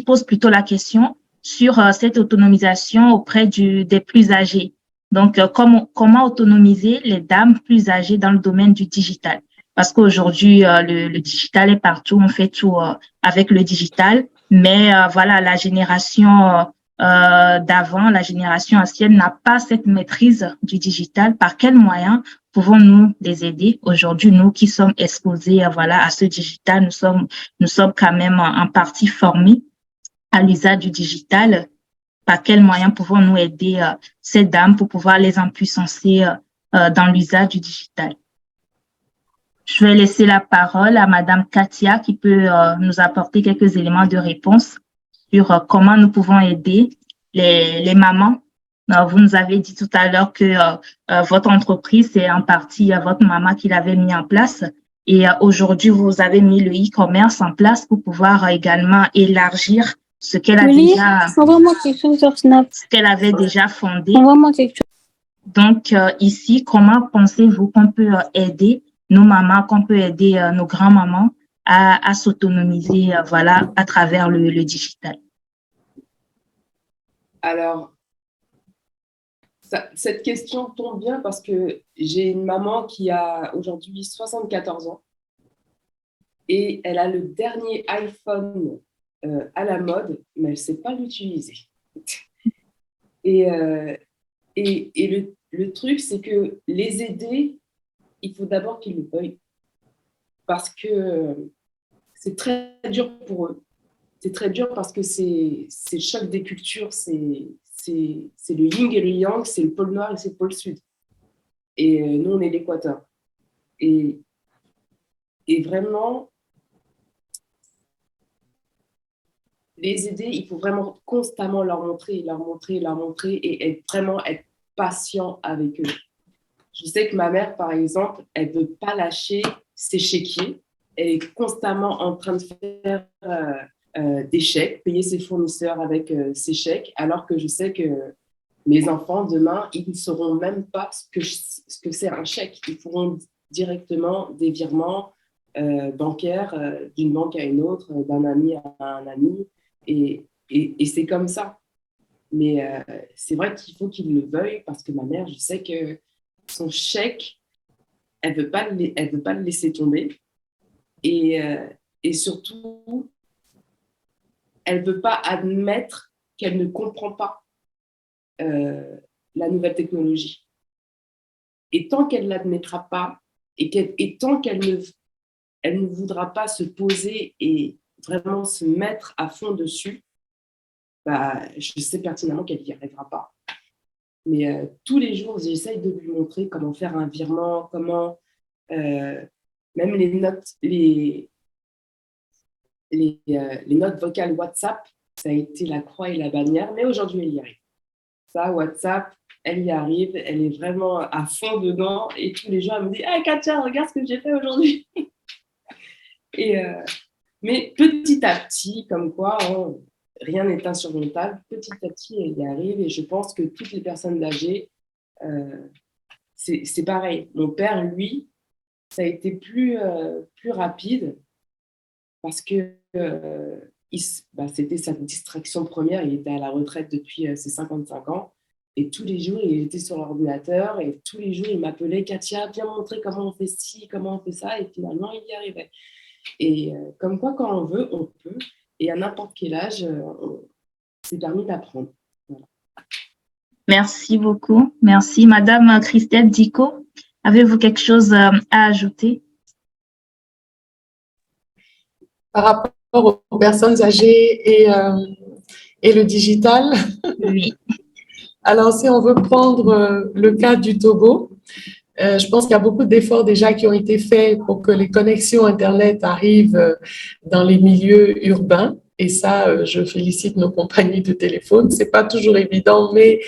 pose plutôt la question sur cette autonomisation auprès des plus âgés. Donc, comment autonomiser les dames plus âgées dans le domaine du digital? Parce qu'aujourd'hui, le digital est partout, on fait tout avec le digital, mais la génération d'avant, la génération ancienne n'a pas cette maîtrise du digital. Par quels moyens pouvons-nous les aider? Aujourd'hui, nous qui sommes exposés à ce digital, nous sommes quand même en partie formés à l'usage du digital. Par quels moyens pouvons-nous aider ces dames pour pouvoir les impuissancer dans l'usage du digital? Je vais laisser la parole à Madame Katia qui peut nous apporter quelques éléments de réponse sur comment nous pouvons aider les mamans. Vous nous avez dit tout à l'heure que votre entreprise, c'est en partie votre maman qui l'avait mis en place. Et aujourd'hui, vous avez mis le e-commerce en place pour pouvoir également élargir ce qu'elle a déjà fondé. Donc, ici, comment pensez-vous qu'on peut aider nos mamans, qu'on peut aider nos grands-mamans à s'autonomiser à travers le digital? Alors, Cette question tombe bien parce que j'ai une maman qui a aujourd'hui 74 ans et elle a le dernier iPhone à la mode, mais elle ne sait pas l'utiliser. Et, le truc, c'est que les aider, il faut d'abord qu'ils le veuillent parce que c'est très dur pour eux. C'est très dur parce que c'est le choc des cultures, c'est le yin et le yang, c'est le pôle nord et c'est le pôle sud. Et nous, on est l'Équateur. Et vraiment, les aider, il faut vraiment constamment leur montrer et vraiment être patient avec eux. Je sais que ma mère, par exemple, elle ne veut pas lâcher ses chéquiers. Elle est constamment en train de faire des chèques, payer ses fournisseurs avec ses chèques, alors que je sais que mes enfants, demain, ils ne sauront même pas ce que c'est un chèque. Ils feront directement des virements bancaires d'une banque à une autre, d'un ami à un ami. Et c'est comme ça. Mais c'est vrai qu'il faut qu'ils le veuillent parce que ma mère, je sais que son chèque, elle ne veut pas le laisser tomber. Et surtout, elle ne veut pas admettre qu'elle ne comprend pas la nouvelle technologie. Et tant qu'elle ne l'admettra pas, et tant qu'elle ne voudra pas se poser et vraiment se mettre à fond dessus, bah, je sais pertinemment qu'elle n'y arrivera pas. Mais tous les jours, j'essaye de lui montrer comment faire un virement, comment même les notes vocales WhatsApp, ça a été la croix et la bannière, mais aujourd'hui, elle y arrive. Ça, WhatsApp, elle y arrive, elle est vraiment à fond dedans et tous les jours, elle me dit « Hey Katia, regarde ce que j'ai fait aujourd'hui !» Mais petit à petit, comme quoi, rien n'est insurmontable, petit à petit, elle y arrive et je pense que toutes les personnes âgées, c'est pareil. Mon père, lui, ça a été plus rapide parce que c'était sa distraction première. Il était à la retraite depuis ses 55 ans. Et tous les jours, il était sur l'ordinateur et tous les jours, il m'appelait « Katia, viens montrer comment on fait ci, comment on fait ça ». Et finalement, il y arrivait. Et comme quoi, quand on veut, on peut. Et à n'importe quel âge, c'est permis d'apprendre. Voilà. Merci beaucoup. Merci. Madame Christelle Dicot, avez-vous quelque chose à ajouter? Par rapport aux personnes âgées et le digital. Oui. Alors, si on veut prendre le cas du Togo, je pense qu'il y a beaucoup d'efforts déjà qui ont été faits pour que les connexions Internet arrivent dans les milieux urbains. Et ça, je félicite nos compagnies de téléphone. C'est pas toujours évident, mais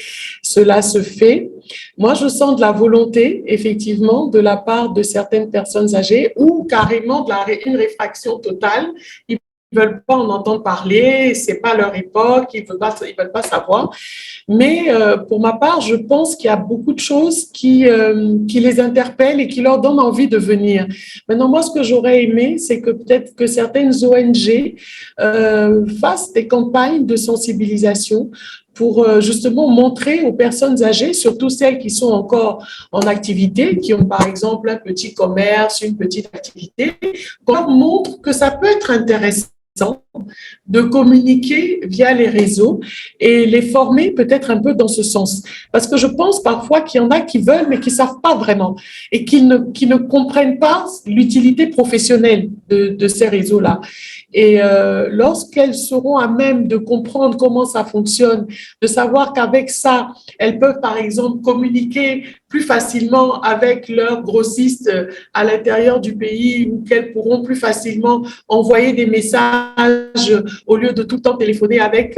cela se fait. Moi, je sens de la volonté, effectivement, de la part de certaines personnes âgées ou carrément une réfraction totale. Ils veulent pas en entendre parler, c'est pas leur époque, ils veulent pas savoir. Mais pour ma part, je pense qu'il y a beaucoup de choses qui les interpellent et qui leur donnent envie de venir. Maintenant, moi, ce que j'aurais aimé, c'est que peut-être que certaines ONG fassent des campagnes de sensibilisation pour justement montrer aux personnes âgées, surtout celles qui sont encore en activité, qui ont par exemple un petit commerce, une petite activité, qu'on leur montre que ça peut être intéressant de communiquer via les réseaux et les former peut-être un peu dans ce sens. Parce que je pense parfois qu'il y en a qui veulent mais qui ne savent pas vraiment et qui ne comprennent pas l'utilité professionnelle de ces réseaux-là. Et lorsqu'elles seront à même de comprendre comment ça fonctionne, de savoir qu'avec ça, elles peuvent par exemple communiquer plus facilement avec leurs grossistes à l'intérieur du pays ou qu'elles pourront plus facilement envoyer des messages au lieu de tout le temps téléphoner avec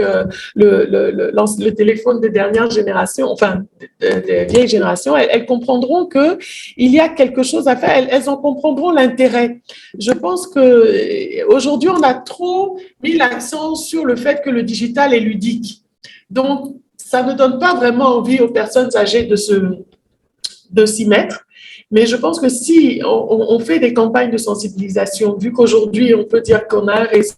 le téléphone de dernière génération, enfin, de vieille génération, elles comprendront qu'il y a quelque chose à faire, elles en comprendront l'intérêt. Je pense qu'aujourd'hui, on a trop mis l'accent sur le fait que le digital est ludique. Donc, ça ne donne pas vraiment envie aux personnes âgées de s'y mettre. Mais je pense que si on fait des campagnes de sensibilisation, vu qu'aujourd'hui, on peut dire qu'on a un réseau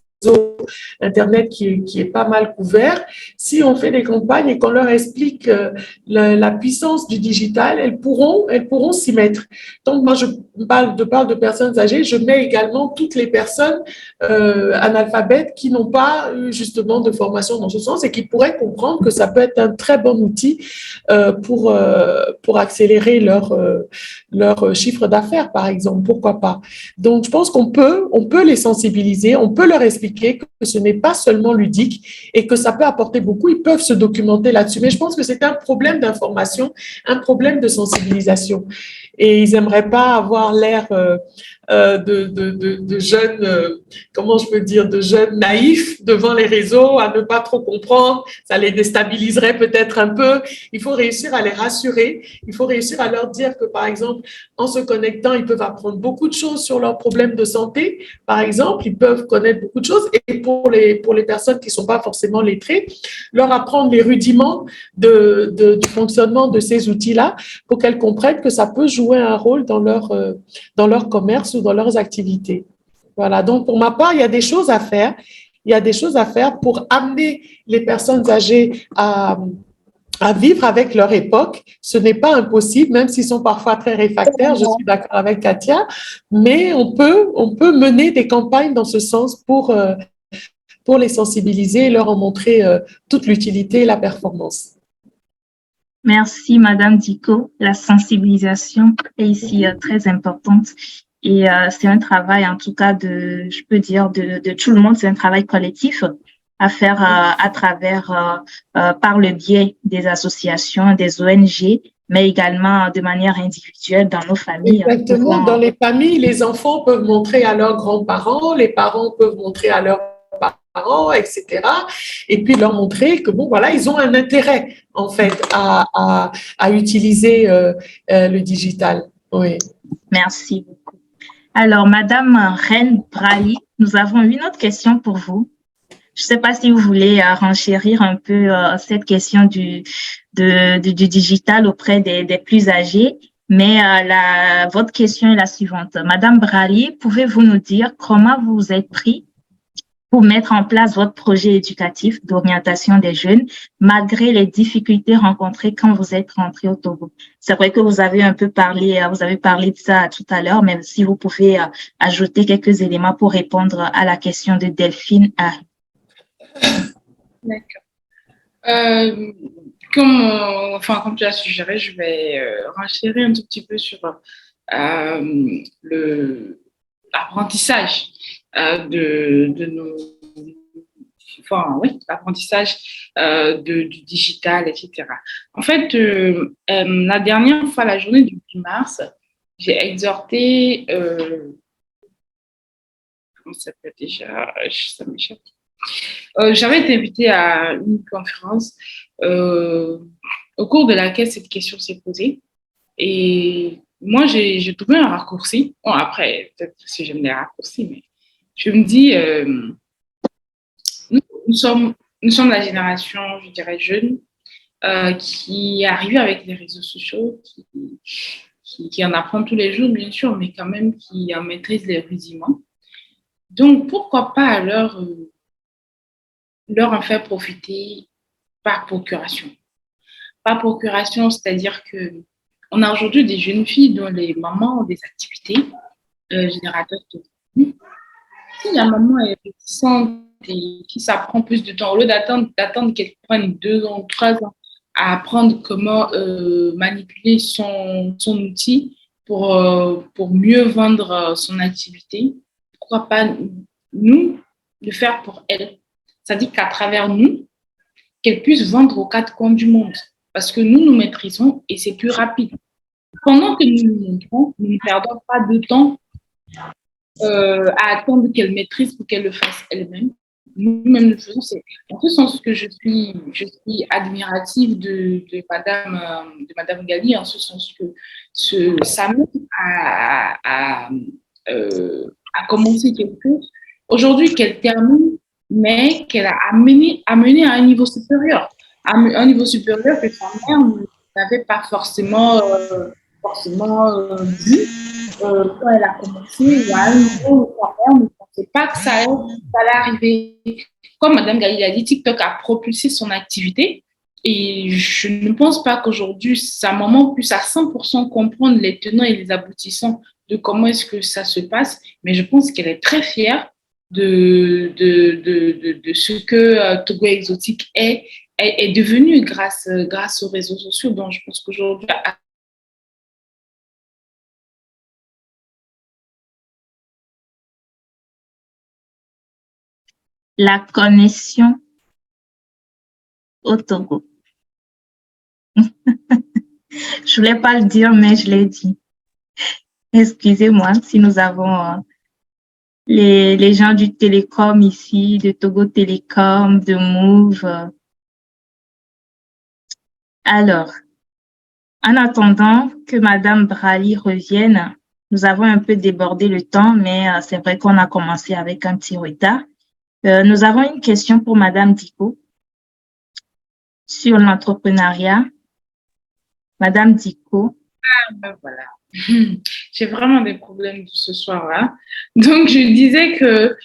Internet qui est pas mal couvert. Si on fait des campagnes et qu'on leur explique la puissance du digital, elles pourront s'y mettre. Donc, moi, je parle de personnes âgées, je mets également toutes les personnes analphabètes qui n'ont pas eu justement de formation dans ce sens et qui pourraient comprendre que ça peut être un très bon outil pour accélérer leur chiffre d'affaires, par exemple. Pourquoi pas? Donc, je pense qu'on peut les sensibiliser, on peut leur expliquer que ce n'est pas seulement ludique et que ça peut apporter beaucoup. Ils peuvent se documenter là-dessus. Mais je pense que c'est un problème d'information, un problème de sensibilisation. Et ils n'aimeraient pas avoir l'air de jeunes, comment je peux dire, de jeunes naïfs devant les réseaux, à ne pas trop comprendre. Ça les déstabiliserait peut-être un peu. Il faut réussir à les rassurer. Il faut réussir à leur dire que, par exemple, en se connectant, ils peuvent apprendre beaucoup de choses sur leurs problèmes de santé. Par exemple, ils peuvent connaître beaucoup de choses. Et pour les personnes qui ne sont pas forcément lettrées, leur apprendre les rudiments du fonctionnement de ces outils-là pour qu'elles comprennent que ça peut jouer un rôle dans leur commerce ou dans leurs activités. Voilà. Donc, pour ma part, il y a des choses à faire. Il y a des choses à faire pour amener les personnes âgées à vivre avec leur époque. Ce n'est pas impossible, même s'ils sont parfois très réfractaires, je suis d'accord avec Katia, mais on peut mener des campagnes dans ce sens pour les sensibiliser et leur en montrer toute l'utilité et la performance. Merci, Madame Dicko. La sensibilisation est ici très importante et c'est un travail, en tout cas, je peux dire, de tout le monde. C'est un travail collectif à faire à travers, par le biais des associations, des ONG, mais également de manière individuelle dans nos familles. Exactement. Dans les familles, les enfants peuvent montrer à leurs grands-parents, les parents peuvent montrer à leurs parents, etc. Et puis leur montrer que, bon, voilà, ils ont un intérêt, en fait, à utiliser le digital. Oui. Merci beaucoup. Alors, Madame Reine Brali, nous avons une autre question pour vous. Je ne sais pas si vous voulez renchérir un peu cette question du digital auprès des plus âgés, mais votre question est la suivante. Madame Brali, pouvez-vous nous dire comment vous vous êtes pris pour mettre en place votre projet éducatif d'orientation des jeunes, malgré les difficultés rencontrées quand vous êtes rentré au Togo? C'est vrai que vous avez parlé de ça tout à l'heure, mais si vous pouvez ajouter quelques éléments pour répondre à la question de Delphine A. D'accord. Comme tu as suggéré, je vais renchérir un tout petit peu sur l'apprentissage de nos, l'apprentissage du digital, etc. En fait, la dernière fois, la journée du 8 mars, j'ai exhorté, comment ça s'appelle déjà, ça m'échappe. J'avais été invitée à une conférence au cours de laquelle cette question s'est posée. Et moi, j'ai trouvé un raccourci. Bon, après, peut-être si j'aime les raccourcis, mais je me dis, nous sommes la génération, je dirais, jeune, qui est arrivée avec les réseaux sociaux, qui en apprend tous les jours, bien sûr, mais quand même qui en maîtrise les rudiments. Donc, pourquoi pas alors leur en faire profiter par procuration. Par procuration, c'est-à-dire qu'on a aujourd'hui des jeunes filles dont les mamans ont des activités générateurs de revenus. Si la maman est réticente et qui s'apprend plus de temps, au lieu d'attendre qu'elle prenne 2 ans, 3 ans à apprendre comment manipuler son outil pour mieux vendre son activité, pourquoi pas nous le faire pour elle? C'est-à-dire qu'à travers nous, qu'elle puisse vendre aux 4 coins du monde. Parce que nous maîtrisons et c'est plus rapide. Pendant que nous nous montrons, nous ne perdons pas de temps à attendre qu'elle maîtrise pour qu'elle le fasse elle-même. Nous-mêmes le faisons. C'est en ce sens que je suis admirative de Madame Gali, en ce sens que ça m'aide à commencer quelque chose. Aujourd'hui, qu'elle termine, mais qu'elle a amené à un niveau supérieur. Un niveau supérieur que sa mère n'avait pas forcément vu quand elle a commencé. Il y a un niveau où sa mère ne c'est pas que ça allait arriver. Comme Madame Galil a dit, TikTok a propulsé son activité. Et je ne pense pas qu'aujourd'hui, sa maman puisse à 100% comprendre les tenants et les aboutissants de comment est-ce que ça se passe. Mais je pense qu'elle est très fière de ce que Togo Exotique est devenu grâce aux réseaux sociaux. Donc, je pense qu'aujourd'hui, La connexion au Togo. Je voulais pas le dire, mais je l'ai dit. Excusez-moi si nous avons les gens du Télécom ici, de Togo Télécom, de Move. Alors, en attendant que Madame Brali revienne, nous avons un peu débordé le temps, mais c'est vrai qu'on a commencé avec un petit retard. Nous avons une question pour Madame Diko sur l'entrepreneuriat. Madame Diko. Voilà. J'ai vraiment des problèmes ce soir-là. Donc, je disais que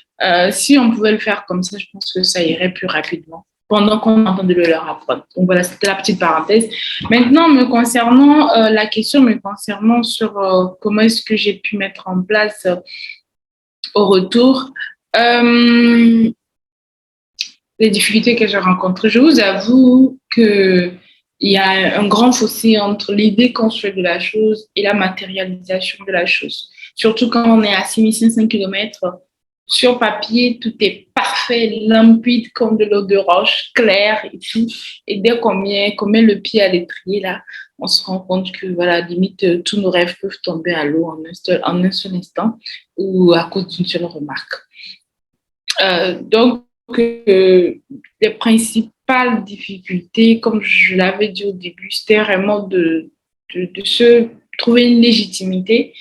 si on pouvait le faire comme ça, je pense que ça irait plus rapidement pendant qu'on entendait le leur apprendre. Donc, voilà, c'était la petite parenthèse. Maintenant, me concernant, la question me concernant sur comment est-ce que j'ai pu mettre en place au retour les difficultés que j'ai rencontrées. Je vous avoue que il y a un grand fossé entre l'idée qu'on fait de la chose et la matérialisation de la chose. Surtout quand on est à 6500 km, sur papier, tout est parfait, limpide comme de l'eau de roche, clair et tout. Et dès qu'on met le pied à l'étrier, là, on se rend compte que, voilà, limite, tous nos rêves peuvent tomber à l'eau en un seul instant ou à cause d'une seule remarque. Donc, les principales difficultés, comme je l'avais dit au début, c'était vraiment de se trouver une légitimité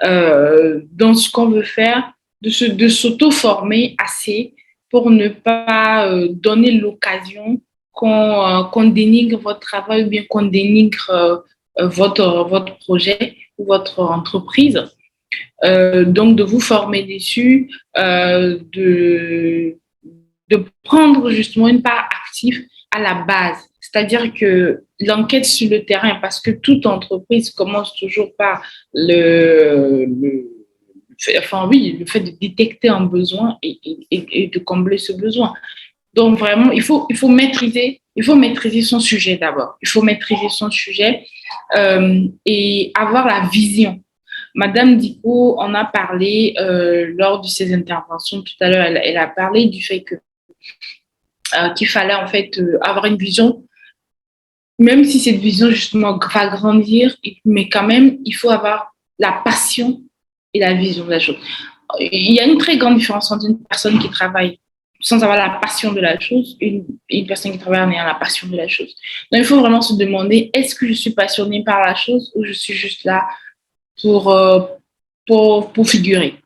dans ce qu'on veut faire, de s'auto-former assez pour ne pas donner l'occasion qu'on dénigre votre travail ou bien qu'on dénigre votre projet ou votre entreprise. Donc, de vous former dessus, de prendre justement une part active à la base. C'est-à-dire que l'enquête sur le terrain, parce que toute entreprise commence toujours par le fait de détecter un besoin et de combler ce besoin. Donc, vraiment, il faut maîtriser son sujet d'abord. Il faut maîtriser son sujet et avoir la vision. Madame Diko en a parlé lors de ses interventions tout à l'heure. Elle a parlé du fait qu'il fallait en fait avoir une vision, même si cette vision justement va grandir, mais quand même, il faut avoir la passion et la vision de la chose. Il y a une très grande différence entre une personne qui travaille sans avoir la passion de la chose et une personne qui travaille en ayant la passion de la chose. Donc, il faut vraiment se demander, est-ce que je suis passionnée par la chose ou je suis juste là pour figurer.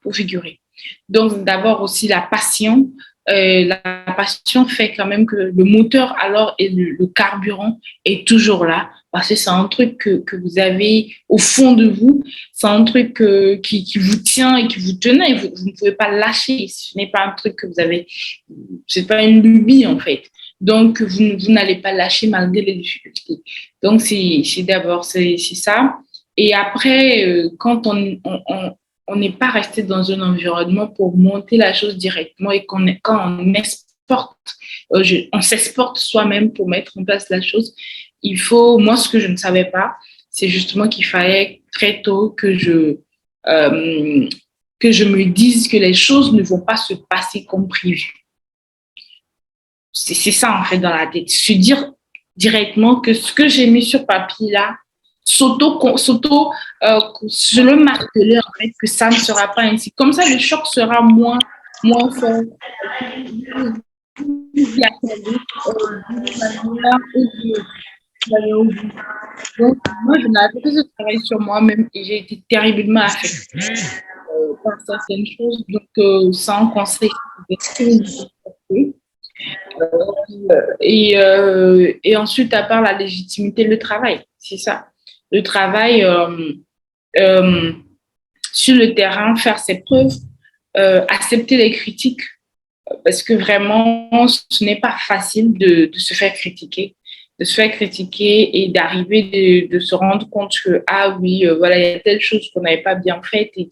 Donc, d'abord aussi la passion. La passion fait quand même que le moteur alors et le carburant est toujours là parce que c'est un truc que vous avez au fond de vous, c'est un truc qui vous tient et qui vous tenait. Vous ne pouvez pas lâcher. Ce n'est pas un truc que vous avez, c'est pas une lubie en fait. Donc, vous n'allez pas lâcher malgré les difficultés. Donc, c'est d'abord c'est ça. Et après, quand on n'est pas resté dans un environnement pour monter la chose directement et quand on exporte, on s'exporte soi-même pour mettre en place la chose, moi, ce que je ne savais pas, c'est justement qu'il fallait très tôt que je me dise que les choses ne vont pas se passer comme prévu. C'est ça, en fait, dans la tête. Se dire directement que ce que j'ai mis sur papier là, se le marteler en fait que ça ne sera pas ainsi. Comme ça, le choc sera moins fort. Donc, moi, je n'avais pas ce travail sur moi-même et j'ai été terriblement affectée par certaines choses. Donc, sans conseil, et ensuite, à part la légitimité, le travail, c'est ça. Le travail sur le terrain, faire ses preuves, accepter les critiques, parce que vraiment, ce n'est pas facile de se faire critiquer. De se faire critiquer et d'arriver de se rendre compte que, ah oui, voilà, il y a telle chose qu'on n'avait pas bien faite et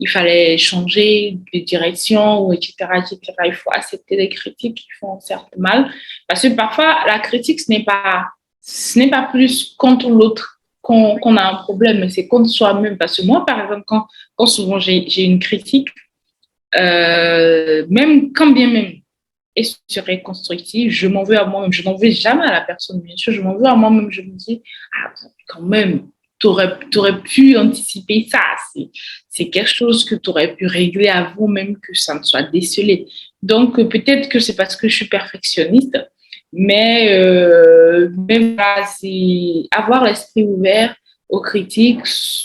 il fallait changer de direction, ou etc., etc. Il faut accepter les critiques qui font certes mal. Parce que parfois, la critique, ce n'est pas plus contre l'autre qu'on a un problème, mais c'est contre soi-même. Parce que moi, par exemple, quand souvent j'ai une critique, même quand bien même et serait constructive, je m'en veux à moi-même. Je n'en veux jamais à la personne, bien sûr. Je m'en veux à moi-même. Je me dis, ah, quand même, t'aurais pu anticiper ça. C'est quelque chose que tu aurais pu régler avant même que ça ne soit décelé. Donc, peut-être que c'est parce que je suis perfectionniste, mais même là, c'est avoir l'esprit ouvert aux critiques,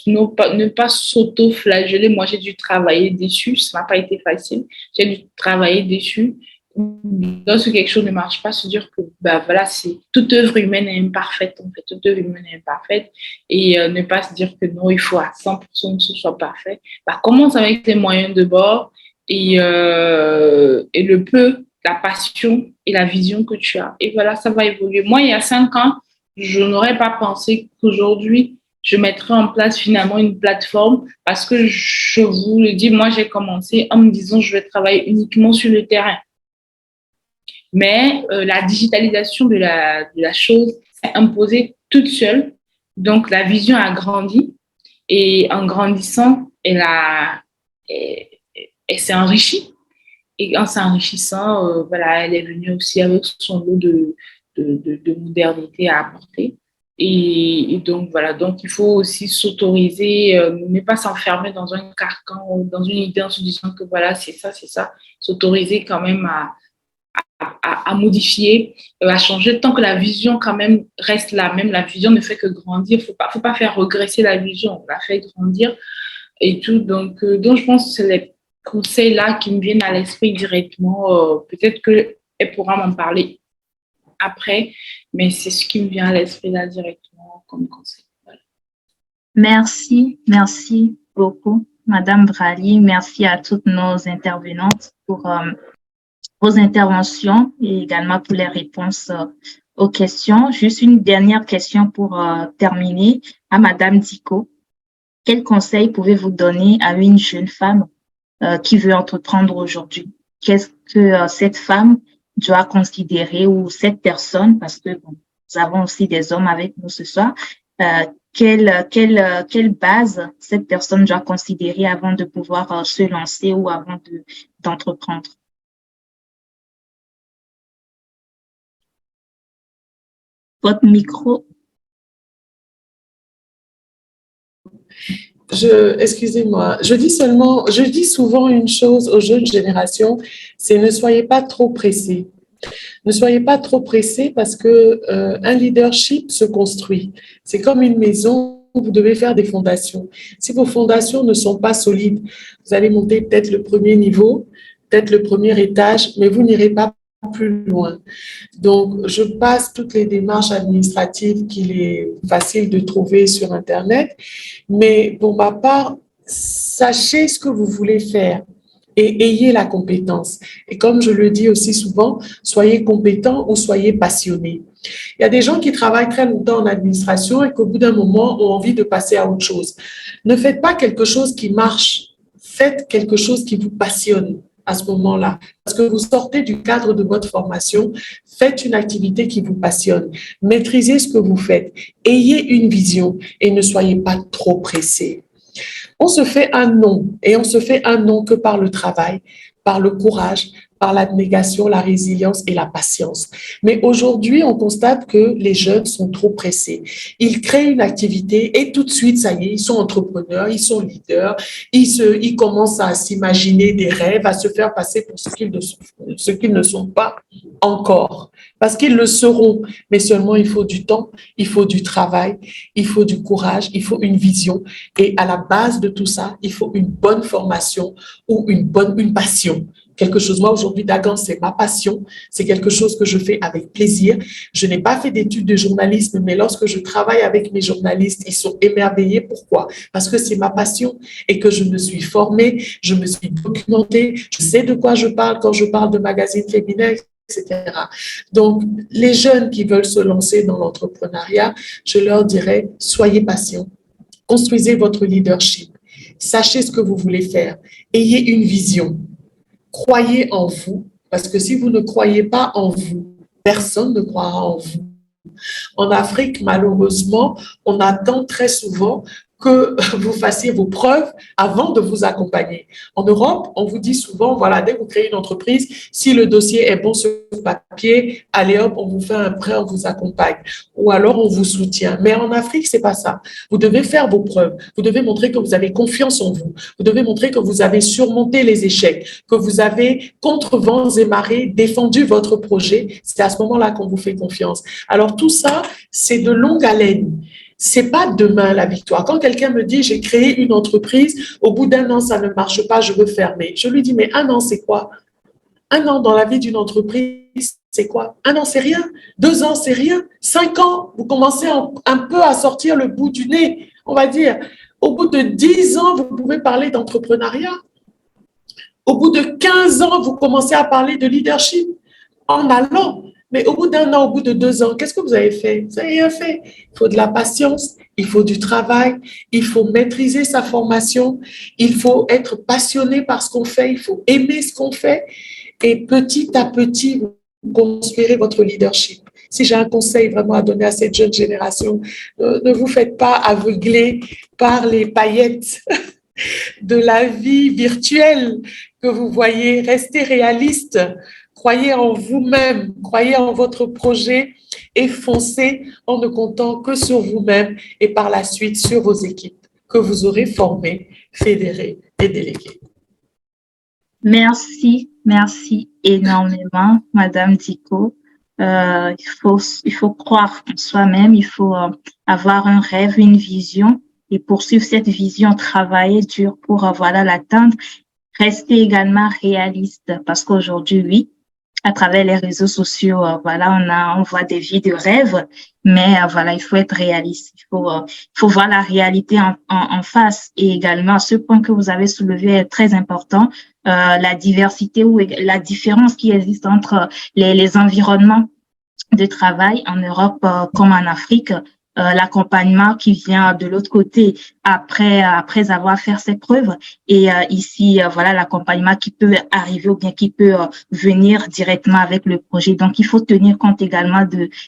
ne pas s'auto-flageller. Moi, j'ai dû travailler dessus. Ça n'a pas été facile. J'ai dû travailler dessus. Lorsque quelque chose ne marche pas, se dire que bah, voilà, toute œuvre humaine est imparfaite, en fait, toute œuvre humaine est imparfaite, et ne pas se dire que non, il faut à 100% que ce soit parfait. Bah, commence avec tes moyens de bord et le peu, la passion et la vision que tu as. Et voilà, ça va évoluer. Moi, il y a 5 ans, je n'aurais pas pensé qu'aujourd'hui, je mettrais en place finalement une plateforme, parce que je vous le dis, moi, j'ai commencé en me disant je vais travailler uniquement sur le terrain. Mais la digitalisation de la chose s'est imposée toute seule. Donc, la vision a grandi, et en grandissant, elle s'est enrichie. Et en s'enrichissant, voilà, elle est venue aussi avec son lot de modernité à apporter. Et donc, voilà, donc il faut aussi s'autoriser, ne pas s'enfermer dans un carcan ou dans une idée en se disant que voilà, c'est ça, s'autoriser quand même à modifier, à changer, tant que la vision quand même reste la même. La vision ne fait que grandir. Faut pas faire regresser la vision, on la fait grandir et tout. Donc je pense que c'est les conseils là qui me viennent à l'esprit directement. Peut-être qu'elle pourra m'en parler après, mais c'est ce qui me vient à l'esprit là directement comme conseil. Voilà. Merci beaucoup, Madame Brali. Merci à toutes nos intervenantes pour vos interventions et également pour les réponses aux questions. Juste une dernière question pour terminer à Madame Dicko. Quel conseil pouvez-vous donner à une jeune femme qui veut entreprendre aujourd'hui? Qu'est-ce que cette femme doit considérer, ou cette personne, parce que bon, nous avons aussi des hommes avec nous ce soir, quelle base cette personne doit considérer avant de pouvoir se lancer ou avant d'entreprendre? Votre micro. Excusez-moi, je dis souvent une chose aux jeunes générations, c'est ne soyez pas trop pressés. Ne soyez pas trop pressés, parce que un leadership se construit. C'est comme une maison, vous devez faire des fondations. Si vos fondations ne sont pas solides, vous allez monter peut-être le premier niveau, peut-être le premier étage, mais vous n'irez pas plus loin. Donc, je passe toutes les démarches administratives qu'il est facile de trouver sur Internet, mais pour ma part, sachez ce que vous voulez faire et ayez la compétence. Et comme je le dis aussi souvent, soyez compétent ou soyez passionné. Il y a des gens qui travaillent très longtemps en administration et qu'au bout d'un moment ont envie de passer à autre chose. Ne faites pas quelque chose qui marche, faites quelque chose qui vous passionne à ce moment-là. Parce que vous sortez du cadre de votre formation, faites une activité qui vous passionne, maîtrisez ce que vous faites, ayez une vision et ne soyez pas trop pressé. On se fait un nom, et on se fait un nom que par le travail, par le courage, par l'abnégation, la résilience et la patience. Mais aujourd'hui, on constate que les jeunes sont trop pressés. Ils créent une activité et tout de suite, ça y est, ils sont entrepreneurs, ils sont leaders, ils commencent à s'imaginer des rêves, à se faire passer pour ce qu'ils ne sont pas encore. Parce qu'ils le seront, mais seulement il faut du temps, il faut du travail, il faut du courage, il faut une vision. Et à la base de tout ça, il faut une bonne formation ou une passion. quelque chose. Moi, aujourd'hui, Dagan, c'est ma passion. C'est quelque chose que je fais avec plaisir. Je n'ai pas fait d'études de journalisme, mais lorsque je travaille avec mes journalistes, ils sont émerveillés. Pourquoi? Parce que c'est ma passion et que je me suis formée, je me suis documentée, je sais de quoi je parle quand je parle de magazines féminins, etc. Donc, les jeunes qui veulent se lancer dans l'entrepreneuriat, je leur dirais, soyez patients, construisez votre leadership, sachez ce que vous voulez faire, ayez une vision. Croyez en vous, parce que si vous ne croyez pas en vous, personne ne croira en vous. En Afrique, malheureusement, on attend très souvent que vous fassiez vos preuves avant de vous accompagner. En Europe, on vous dit souvent, voilà, dès que vous créez une entreprise, si le dossier est bon sur papier, allez hop, on vous fait un prêt, on vous accompagne. Ou alors, on vous soutient. Mais en Afrique, c'est pas ça. Vous devez faire vos preuves. Vous devez montrer que vous avez confiance en vous. Vous devez montrer que vous avez surmonté les échecs, que vous avez, contre vents et marées, défendu votre projet. C'est à ce moment-là qu'on vous fait confiance. Alors, tout ça, c'est de longue haleine. C'est pas demain la victoire. Quand quelqu'un me dit j'ai créé une entreprise, au bout d'un an ça ne marche pas, je veux fermer. Je lui dis mais un an c'est quoi? Un an dans la vie d'une entreprise c'est quoi? Un an c'est rien. 2 ans c'est rien. 5 ans vous commencez un peu à sortir le bout du nez, on va dire. Au bout de 10 ans vous pouvez parler d'entrepreneuriat. Au bout de 15 ans vous commencez à parler de leadership en allant. Mais au bout d'un an, au bout de 2 ans, qu'est-ce que vous avez fait? Vous n'avez rien fait. Il faut de la patience, il faut du travail, il faut maîtriser sa formation, il faut être passionné par ce qu'on fait, il faut aimer ce qu'on fait. Et petit à petit, vous construirez votre leadership. Si j'ai un conseil vraiment à donner à cette jeune génération, ne vous faites pas aveugler par les paillettes de la vie virtuelle que vous voyez. Restez réaliste. Croyez en vous-même, croyez en votre projet et foncez en ne comptant que sur vous-même et par la suite sur vos équipes que vous aurez formées, fédérées et déléguées. Merci énormément, Madame Diko. Il faut croire en soi-même, il faut avoir un rêve, une vision et poursuivre cette vision, travailler dur pour voilà l'atteindre. Rester également réaliste parce qu'aujourd'hui, oui, à travers les réseaux sociaux, voilà, on voit des vies de rêve, mais voilà, il faut être réaliste. Il faut voir la réalité en face. Et également, ce point que vous avez soulevé est très important, la diversité ou la différence qui existe entre les environnements de travail en Europe comme en Afrique. L'accompagnement qui vient de l'autre côté après avoir fait ses preuves et ici voilà l'accompagnement qui peut arriver ou bien qui peut venir directement avec le projet. Donc il faut tenir compte également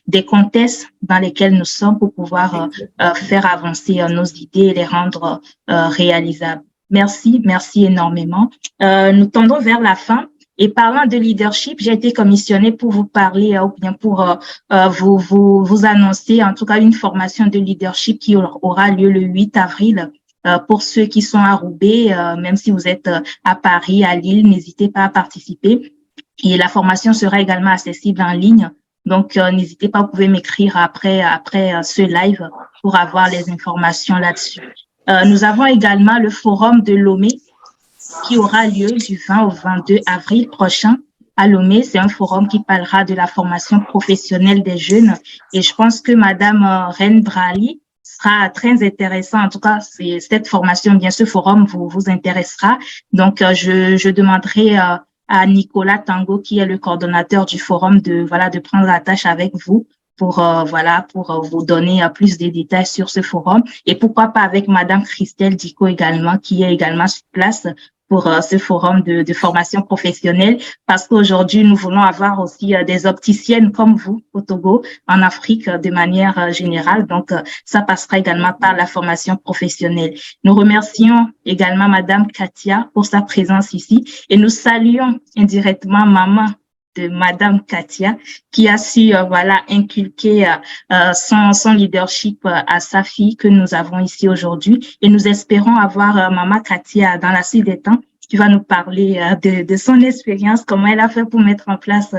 des contextes dans lesquels nous sommes pour pouvoir faire avancer nos idées et les rendre réalisables. Merci énormément. Nous tendons vers la fin. Et parlant de leadership, j'ai été commissionnée pour vous parler ou bien pour vous annoncer en tout cas une formation de leadership qui aura lieu le 8 avril. Pour ceux qui sont à Roubaix, même si vous êtes à Paris, à Lille, n'hésitez pas à participer. Et la formation sera également accessible en ligne. Donc, n'hésitez pas, vous pouvez m'écrire après ce live pour avoir les informations là-dessus. Nous avons également le forum de Lomé qui aura lieu du 20 au 22 avril prochain à Lomé. C'est un forum qui parlera de la formation professionnelle des jeunes et je pense que Madame Reine Brali sera très intéressant. En tout cas, cette formation, bien ce forum vous intéressera. Donc, je demanderai à Nicolas Tango, qui est le coordonnateur du forum, de prendre la tâche avec vous pour vous donner plus de détails sur ce forum et pourquoi pas avec Madame Christelle Diko également, qui est également sur place pour ce forum de formation professionnelle, parce qu'aujourd'hui, nous voulons avoir aussi des opticiennes comme vous au Togo, en Afrique de manière générale. Donc, ça passera également par la formation professionnelle. Nous remercions également Madame Katia pour sa présence ici et nous saluons indirectement maman de Madame Katia, qui a su inculquer son leadership à sa fille que nous avons ici aujourd'hui. Et nous espérons avoir Maman Katia dans la suite des temps qui va nous parler de son expérience, comment elle a fait pour mettre en place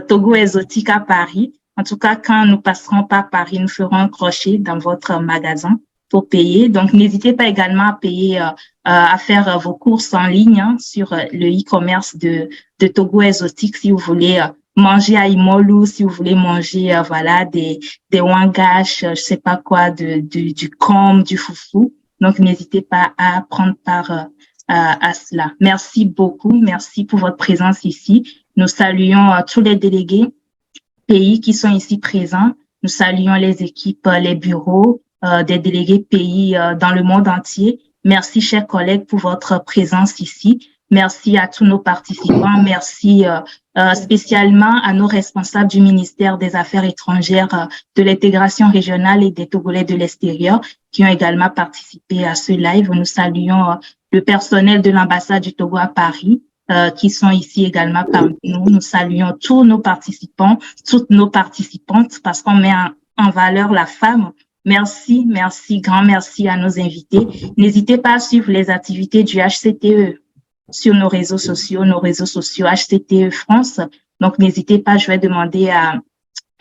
Togo Exotique à Paris. En tout cas, quand nous passerons par Paris, nous ferons un crochet dans votre magasin pour payer. Donc, n'hésitez pas également à payer, à faire vos courses en ligne sur le e-commerce de Togo Exotique si vous voulez manger à Imolu, si vous voulez manger voilà des wangash, je sais pas quoi, du com, du foufou. Donc, n'hésitez pas à prendre part à cela. Merci beaucoup. Merci pour votre présence ici. Nous saluons tous les délégués pays qui sont ici présents. Nous saluons les équipes, les bureaux, des délégués pays dans le monde entier. Merci, chers collègues, pour votre présence ici. Merci à tous nos participants. Merci spécialement à nos responsables du ministère des Affaires étrangères, de l'intégration régionale et des Togolais de l'extérieur qui ont également participé à ce live. Nous saluons le personnel de l'ambassade du Togo à Paris, qui sont ici également parmi nous. Nous saluons tous nos participants, toutes nos participantes, parce qu'on met en valeur la femme. Merci, grand merci à nos invités. N'hésitez pas à suivre les activités du HCTE sur nos réseaux sociaux HCTE France. Donc, n'hésitez pas, je vais demander à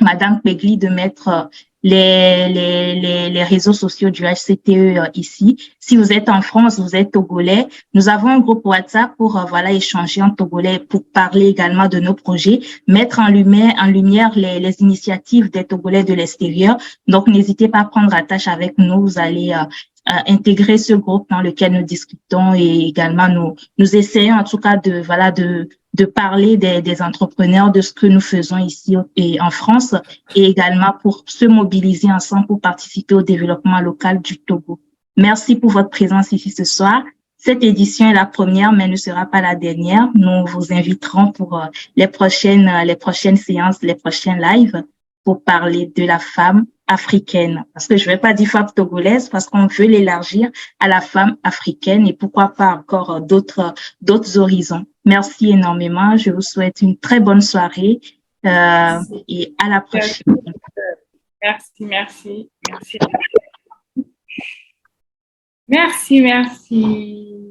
Madame Pegli de mettre les réseaux sociaux du HCTE ici. Si vous êtes en France, vous êtes togolais, nous avons un groupe WhatsApp pour voilà échanger en togolais, pour parler également de nos projets, mettre en lumière les initiatives des Togolais de l'extérieur. Donc, n'hésitez pas à prendre attache avec nous. Vous allez intégrer ce groupe dans lequel nous discutons et également nous essayons en tout cas de parler des entrepreneurs, de ce que nous faisons ici et en France et également pour se mobiliser ensemble pour participer au développement local du Togo. Merci pour votre présence ici ce soir. Cette édition est la première, mais ne sera pas la dernière. Nous vous inviterons pour les prochaines séances, les prochains lives pour parler de la femme africaine. Parce que je vais pas dire femme togolaise parce qu'on veut l'élargir à la femme africaine et pourquoi pas encore d'autres horizons. Merci énormément. Je vous souhaite une très bonne soirée et à la prochaine. Merci.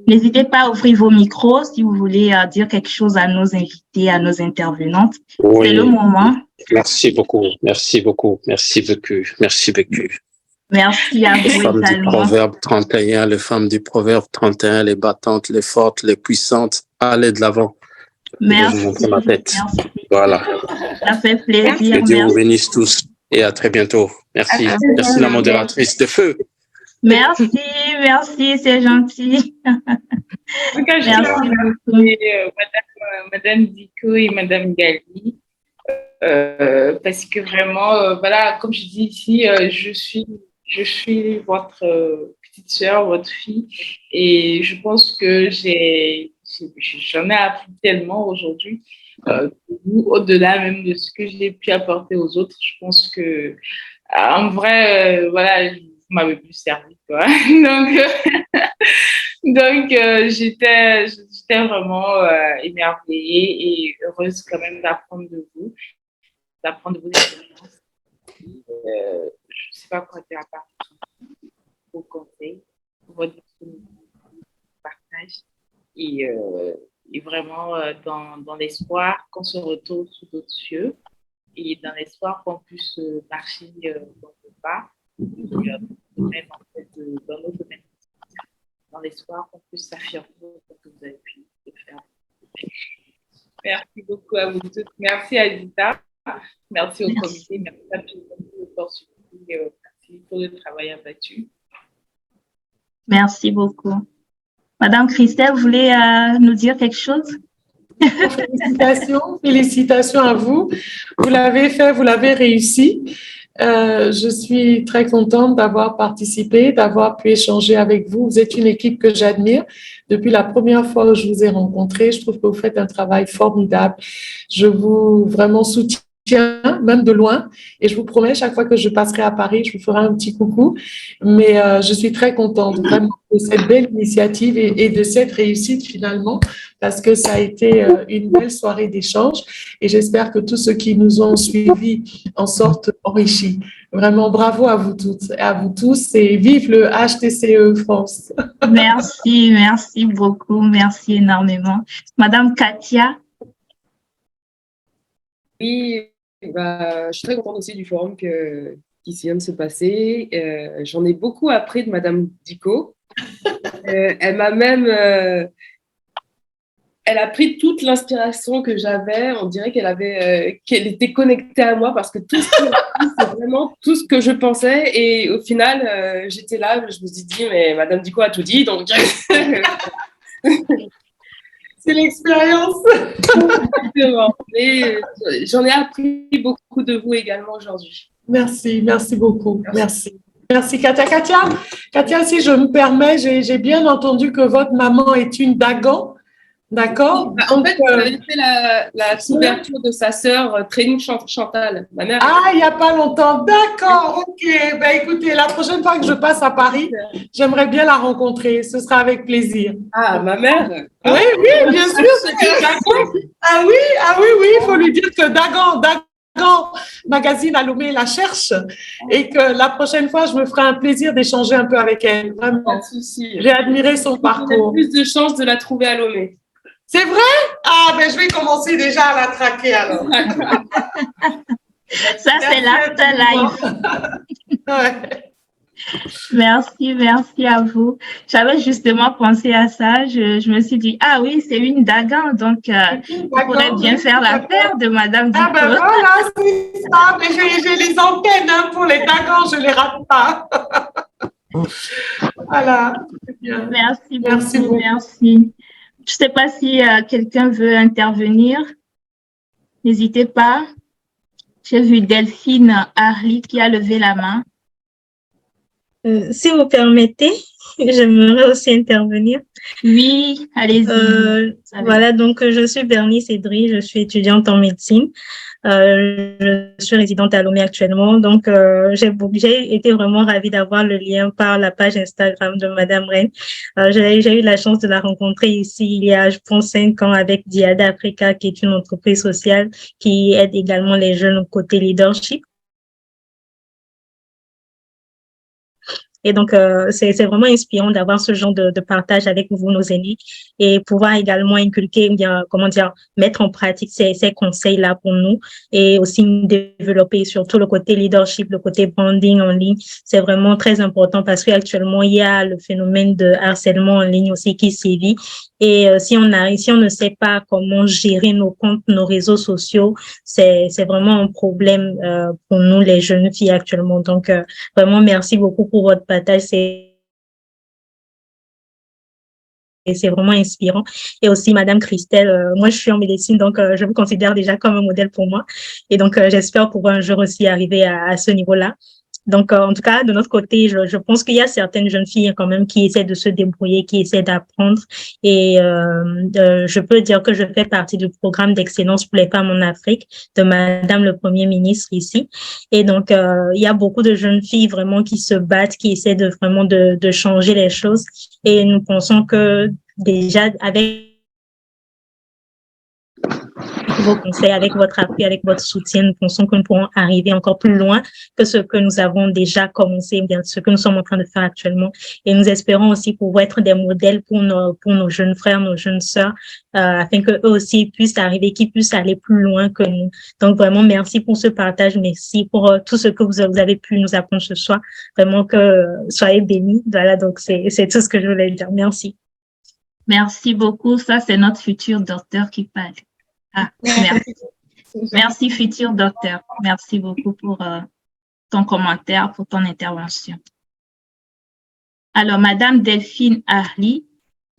N'hésitez pas à ouvrir vos micros si vous voulez dire quelque chose à nos invités, à nos intervenantes. Oui. C'est le moment. Merci beaucoup. Merci beaucoup. Merci à Les vous femmes du également. Proverbe 31, les femmes du Proverbe 31, les battantes, les fortes, les puissantes, allez de l'avant. Merci. Je vous montre ma tête. Merci. Voilà. Ça fait plaisir. Que Dieu vous bénisse tous et à très bientôt. Merci. Merci la modératrice de feu. Merci, c'est gentil. En tout cas, je Merci beaucoup. Madame Diko et Madame Gali, parce que vraiment, voilà, comme je dis ici, je suis votre petite sœur, votre fille, et je pense que j'en ai appris tellement aujourd'hui. Au-delà même de ce que j'ai pu apporter aux autres, je pense que en vrai, voilà, vous m'avez plus servi, quoi. Donc j'étais vraiment émerveillée et heureuse quand même d'apprendre de vos expériences. Je ne sais pas quoi dire à part vos conseils, votre disponibilité, votre partage et vraiment dans l'espoir qu'on se retrouve sous d'autres cieux et dans l'espoir qu'on puisse marcher dans nos pas, même en fait, dans nos domaines, dans l'espoir qu'on puisse s'affirmer comme vous avez pu le faire. Merci beaucoup à vous toutes. Merci à Zita. Merci au comité. Merci à tout le monde pour l'opportunité. Merci pour le travail abattu. Merci beaucoup. Madame Christelle, vous voulez nous dire quelque chose? Félicitations à vous. Vous l'avez fait, vous l'avez réussi. Je suis très contente d'avoir participé, d'avoir pu échanger avec vous. Vous êtes une équipe que j'admire. Depuis la première fois où je vous ai rencontré, je trouve que vous faites un travail formidable. Je vous vraiment soutiens, même de loin. Et je vous promets, chaque fois que je passerai à Paris, je vous ferai un petit coucou. Mais je suis très contente vraiment de cette belle initiative et de cette réussite finalement, parce que ça a été une belle soirée d'échange. Et j'espère que tous ceux qui nous ont suivis en sortent enrichis. Vraiment, bravo à vous toutes et à vous tous. Et vive le HTCE France. Merci beaucoup. Merci énormément. Madame Katia. Oui, je suis très contente aussi du forum que qui vient de se passer. J'en ai beaucoup appris de Madame Dico. Elle m'a même... elle a pris toute l'inspiration que j'avais. On dirait qu'elle était connectée à moi parce que tout ce qu'elle a dit, c'est vraiment tout ce que je pensais. Et au final, j'étais là, je me suis dit, mais Madame Dico a tout dit, donc... C'est l'expérience. Exactement. Mais j'en ai appris beaucoup de vous également aujourd'hui. Merci beaucoup. Merci Katia. Katia, si je me permets, j'ai bien entendu que votre maman est une Dagan, d'accord? En fait, j'avais fait la couverture de sa sœur, Training Chantal, ma mère. Ah, il n'y a pas longtemps, d'accord, ok. Ben, écoutez, la prochaine fois que je passe à Paris, j'aimerais bien la rencontrer, ce sera avec plaisir. Ah, ma mère? Oui, bien sûr, c'est une Dagan. Ah oui, il faut lui dire que Dagan Magazine à Lomé la cherche et que la prochaine fois, je me ferai un plaisir d'échanger un peu avec elle. Vraiment. Pas de souci. J'ai admiré son parcours. On a plus de chances de la trouver à Lomé. C'est vrai? Ah, ben je vais commencer déjà à la traquer alors. Ça, c'est l'afterlife. Ouais. Merci à vous. J'avais justement pensé à ça. Je me suis dit, ah oui, c'est une Dagan, donc on pourrait bien faire l'affaire de Madame Dico. Ah ben voilà, c'est ça. Mais j'ai les antennes pour les Dagans, je les rate pas. Voilà. Merci beaucoup. Merci. Je ne sais pas si quelqu'un veut intervenir. N'hésitez pas. J'ai vu Delphine Harley qui a levé la main. Si vous permettez, j'aimerais aussi intervenir. Oui, allez-y. Voilà, donc je suis Bernice Edry, je suis étudiante en médecine. Je suis résidente à Lomé actuellement, donc j'ai été vraiment ravie d'avoir le lien par la page Instagram de Madame Reine. J'ai eu la chance de la rencontrer ici il y a, je pense, 5 ans avec Diada Africa, qui est une entreprise sociale qui aide également les jeunes côté leadership. Et donc, c'est vraiment inspirant d'avoir ce genre de partage avec vous, nos aînés, et pouvoir également inculquer, bien, comment dire, mettre en pratique ces conseils-là pour nous, et aussi développer surtout le côté leadership, le côté branding en ligne. C'est vraiment très important parce qu'actuellement, il y a le phénomène de harcèlement en ligne aussi qui sévit. Et si on ne sait pas comment gérer nos comptes, nos réseaux sociaux, c'est vraiment un problème pour nous, les jeunes filles actuellement. Donc, vraiment, merci beaucoup pour votre partage. C'est vraiment inspirant. Et aussi, Madame Christelle, moi, je suis en médecine, donc je vous considère déjà comme un modèle pour moi. Et donc, j'espère pouvoir un jour aussi arriver à ce niveau-là. Donc, en tout cas, de notre côté, je pense qu'il y a certaines jeunes filles quand même qui essaient de se débrouiller, qui essaient d'apprendre. Et je peux dire que je fais partie du programme d'excellence pour les femmes en Afrique de Madame le Premier ministre ici. Et donc, il y a beaucoup de jeunes filles vraiment qui se battent, qui essaient vraiment de changer les choses. Et nous pensons que déjà, avec vos conseils, avec votre appui, avec votre soutien, nous pensons que nous pourrons arriver encore plus loin que ce que nous avons déjà commencé, bien ce que nous sommes en train de faire actuellement. Et nous espérons aussi pouvoir être des modèles pour nos jeunes frères, nos jeunes sœurs, afin que eux aussi puissent arriver, qu'ils puissent aller plus loin que nous. Donc vraiment, merci pour ce partage, merci pour tout ce que vous avez pu nous apprendre ce soir. Vraiment que soyez bénis. Voilà, donc c'est tout ce que je voulais dire. Merci. Merci beaucoup. Ça, c'est notre futur docteur qui parle. Ah, merci. Merci, futur docteur. Merci beaucoup pour ton commentaire, pour ton intervention. Alors, Madame Delphine Harley,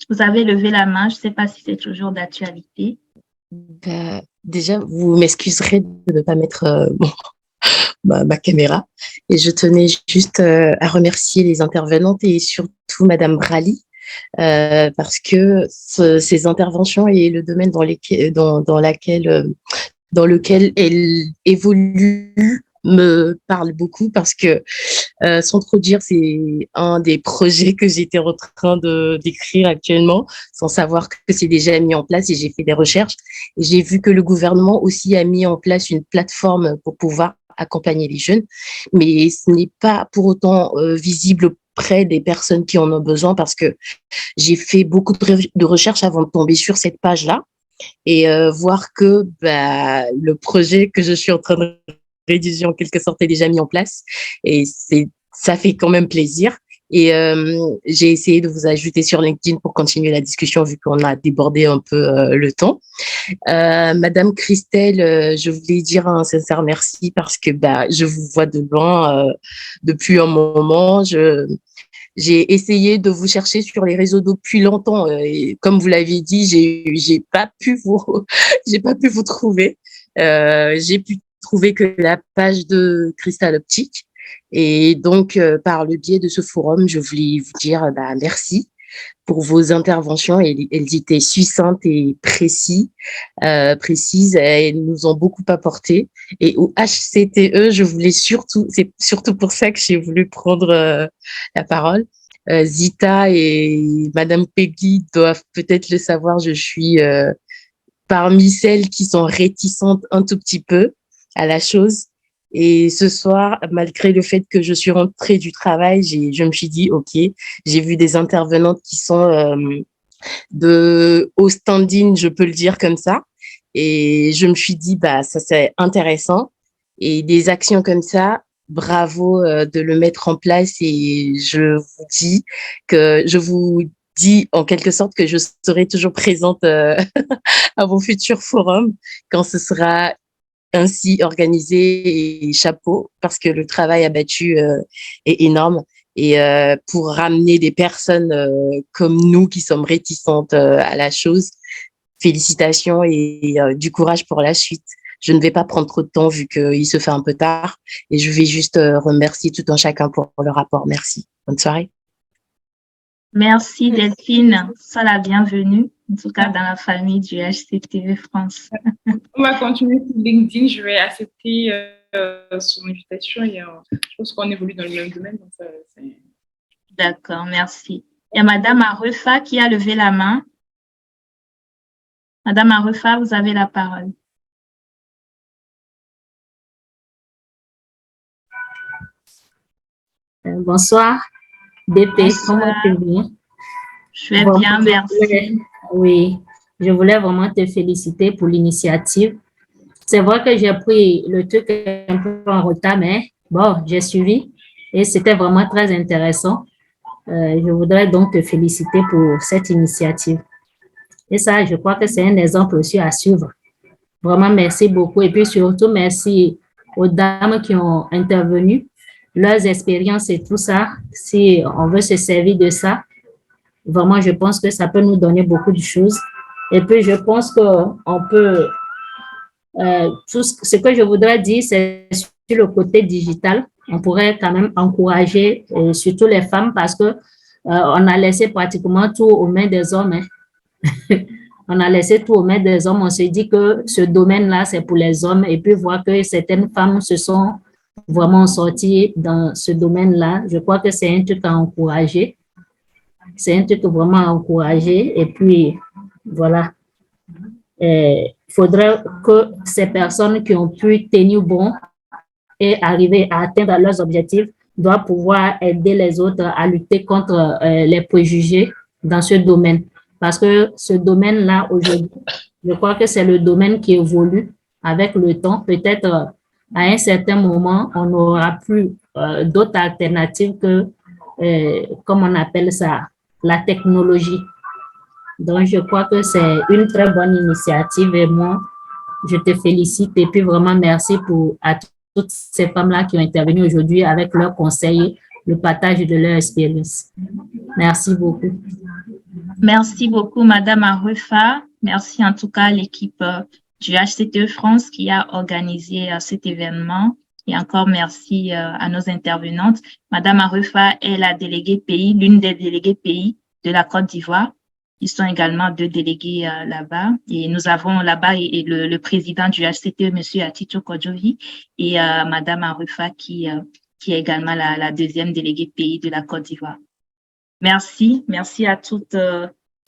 vous avez levé la main. Je ne sais pas si c'est toujours d'actualité. Déjà, vous m'excuserez de ne pas mettre ma caméra. Et je tenais juste à remercier les intervenantes et surtout Madame Brali. Parce que ces interventions et le domaine dans lequel elle évolue me parle beaucoup parce que sans trop dire, c'est un des projets que j'étais en train d'écrire actuellement, sans savoir que c'est déjà mis en place, et j'ai fait des recherches et j'ai vu que le gouvernement aussi a mis en place une plateforme pour pouvoir accompagner les jeunes, mais ce n'est pas pour autant visible près des personnes qui en ont besoin, parce que j'ai fait beaucoup de recherches avant de tomber sur cette page-là et voir que le projet que je suis en train de rédigé en quelque sorte est déjà mis en place. Et ça fait quand même plaisir. Et j'ai essayé de vous ajouter sur LinkedIn pour continuer la discussion vu qu'on a débordé un peu le temps. Madame Christelle, je voulais dire un sincère merci parce que je vous vois de loin depuis un moment. J'ai essayé de vous chercher sur les réseaux depuis longtemps et comme vous l'avez dit, j'ai pas pu vous trouver. J'ai pu trouver que la page de Cristal Optique. Et donc, par le biais de ce forum, je voulais vous dire merci pour vos interventions. Elles étaient succinctes et précises. Elles nous ont beaucoup apporté. Et au HCTE, c'est surtout pour ça que j'ai voulu prendre la parole. Zita et Madame Peggy doivent peut-être le savoir, je suis parmi celles qui sont réticentes un tout petit peu à la chose. Et ce soir, malgré le fait que je suis rentrée du travail, je me suis dit, OK, j'ai vu des intervenantes qui sont de haut standing, je peux le dire comme ça. Et je me suis dit, ça c'est intéressant. Et des actions comme ça, bravo de le mettre en place. Et je vous dis en quelque sorte que je serai toujours présente à vos futurs forums quand ce sera ainsi organisé, et chapeau parce que le travail abattu est énorme et pour ramener des personnes comme nous qui sommes réticentes à la chose, félicitations et du courage pour la suite. Je ne vais pas prendre trop de temps vu qu'il se fait un peu tard et je vais juste remercier tout un chacun pour le rapport. Merci. Bonne soirée. Merci Delphine, sois la bienvenue, en tout cas dans la famille du HCTV France. On va continuer sur LinkedIn, je vais accepter son invitation et je pense qu'on évolue dans le même domaine. D'accord, merci. Il y a Madame Arefa qui a levé la main. Madame Arefa, vous avez la parole. Bonsoir. BP, comment tu vas? Je vais bien, merci. Oui, je voulais vraiment te féliciter pour l'initiative. C'est vrai que j'ai pris le truc un peu en retard, mais bon, j'ai suivi et c'était vraiment très intéressant. Je voudrais donc te féliciter pour cette initiative. Et ça, je crois que c'est un exemple aussi à suivre. Vraiment, merci beaucoup. Et puis surtout, merci aux dames qui ont intervenu, leurs expériences et tout ça. Si on veut se servir de ça, vraiment, je pense que ça peut nous donner beaucoup de choses. Et puis, je pense qu'on peut... tout ce que je voudrais dire, c'est sur le côté digital. On pourrait quand même encourager surtout les femmes parce que on a laissé pratiquement tout aux mains des hommes. Hein. On a laissé tout aux mains des hommes. On s'est dit que ce domaine-là, c'est pour les hommes. Et puis, voir que certaines femmes se sont vraiment sorties dans ce domaine-là, je crois que c'est un truc à encourager. C'est un truc vraiment à encourager. Et puis, voilà. Il faudrait que ces personnes qui ont pu tenir bon et arriver à atteindre leurs objectifs doivent pouvoir aider les autres à lutter contre les préjugés dans ce domaine. Parce que ce domaine-là, aujourd'hui, je crois que c'est le domaine qui évolue avec le temps. Peut-être à un certain moment, on n'aura plus d'autres alternatives que, comme on appelle ça, la technologie. Donc, je crois que c'est une très bonne initiative et moi, je te félicite et puis vraiment merci à toutes ces femmes-là qui ont intervenu aujourd'hui avec leurs conseils, le partage de leur expérience. Merci beaucoup. Merci beaucoup, Madame Arefa. Merci en tout cas à l'équipe du HCTE France qui a organisé cet événement. Et encore merci à nos intervenantes. Madame Arefa est la déléguée pays, l'une des déléguées pays de la Côte d'Ivoire. Ils sont également 2 délégués là-bas. Et nous avons là-bas le président du HCTE, Monsieur Aticho Kodjovi, et Madame Arefa qui est également la 2e déléguée pays de la Côte d'Ivoire. Merci à toutes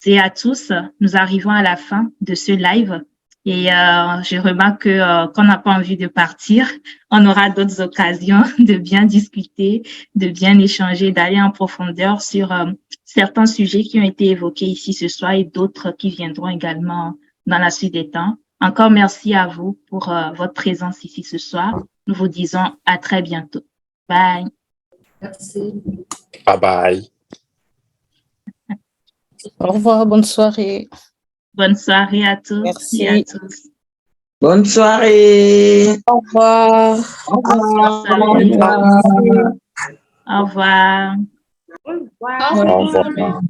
et à tous. Nous arrivons à la fin de ce live et je remarque qu'on n'a pas envie de partir. On aura d'autres occasions de bien discuter, de bien échanger, d'aller en profondeur sur certains sujets qui ont été évoqués ici ce soir et d'autres qui viendront également dans la suite des temps. Encore merci à vous pour votre présence ici ce soir. nous vous disons à très bientôt. Bye. Merci. Bye bye. Au revoir, bonne soirée. Bonne soirée à tous Merci. et à tous. Bonne soirée. Au revoir. Au revoir. Salut. Au revoir. Au revoir. Au revoir.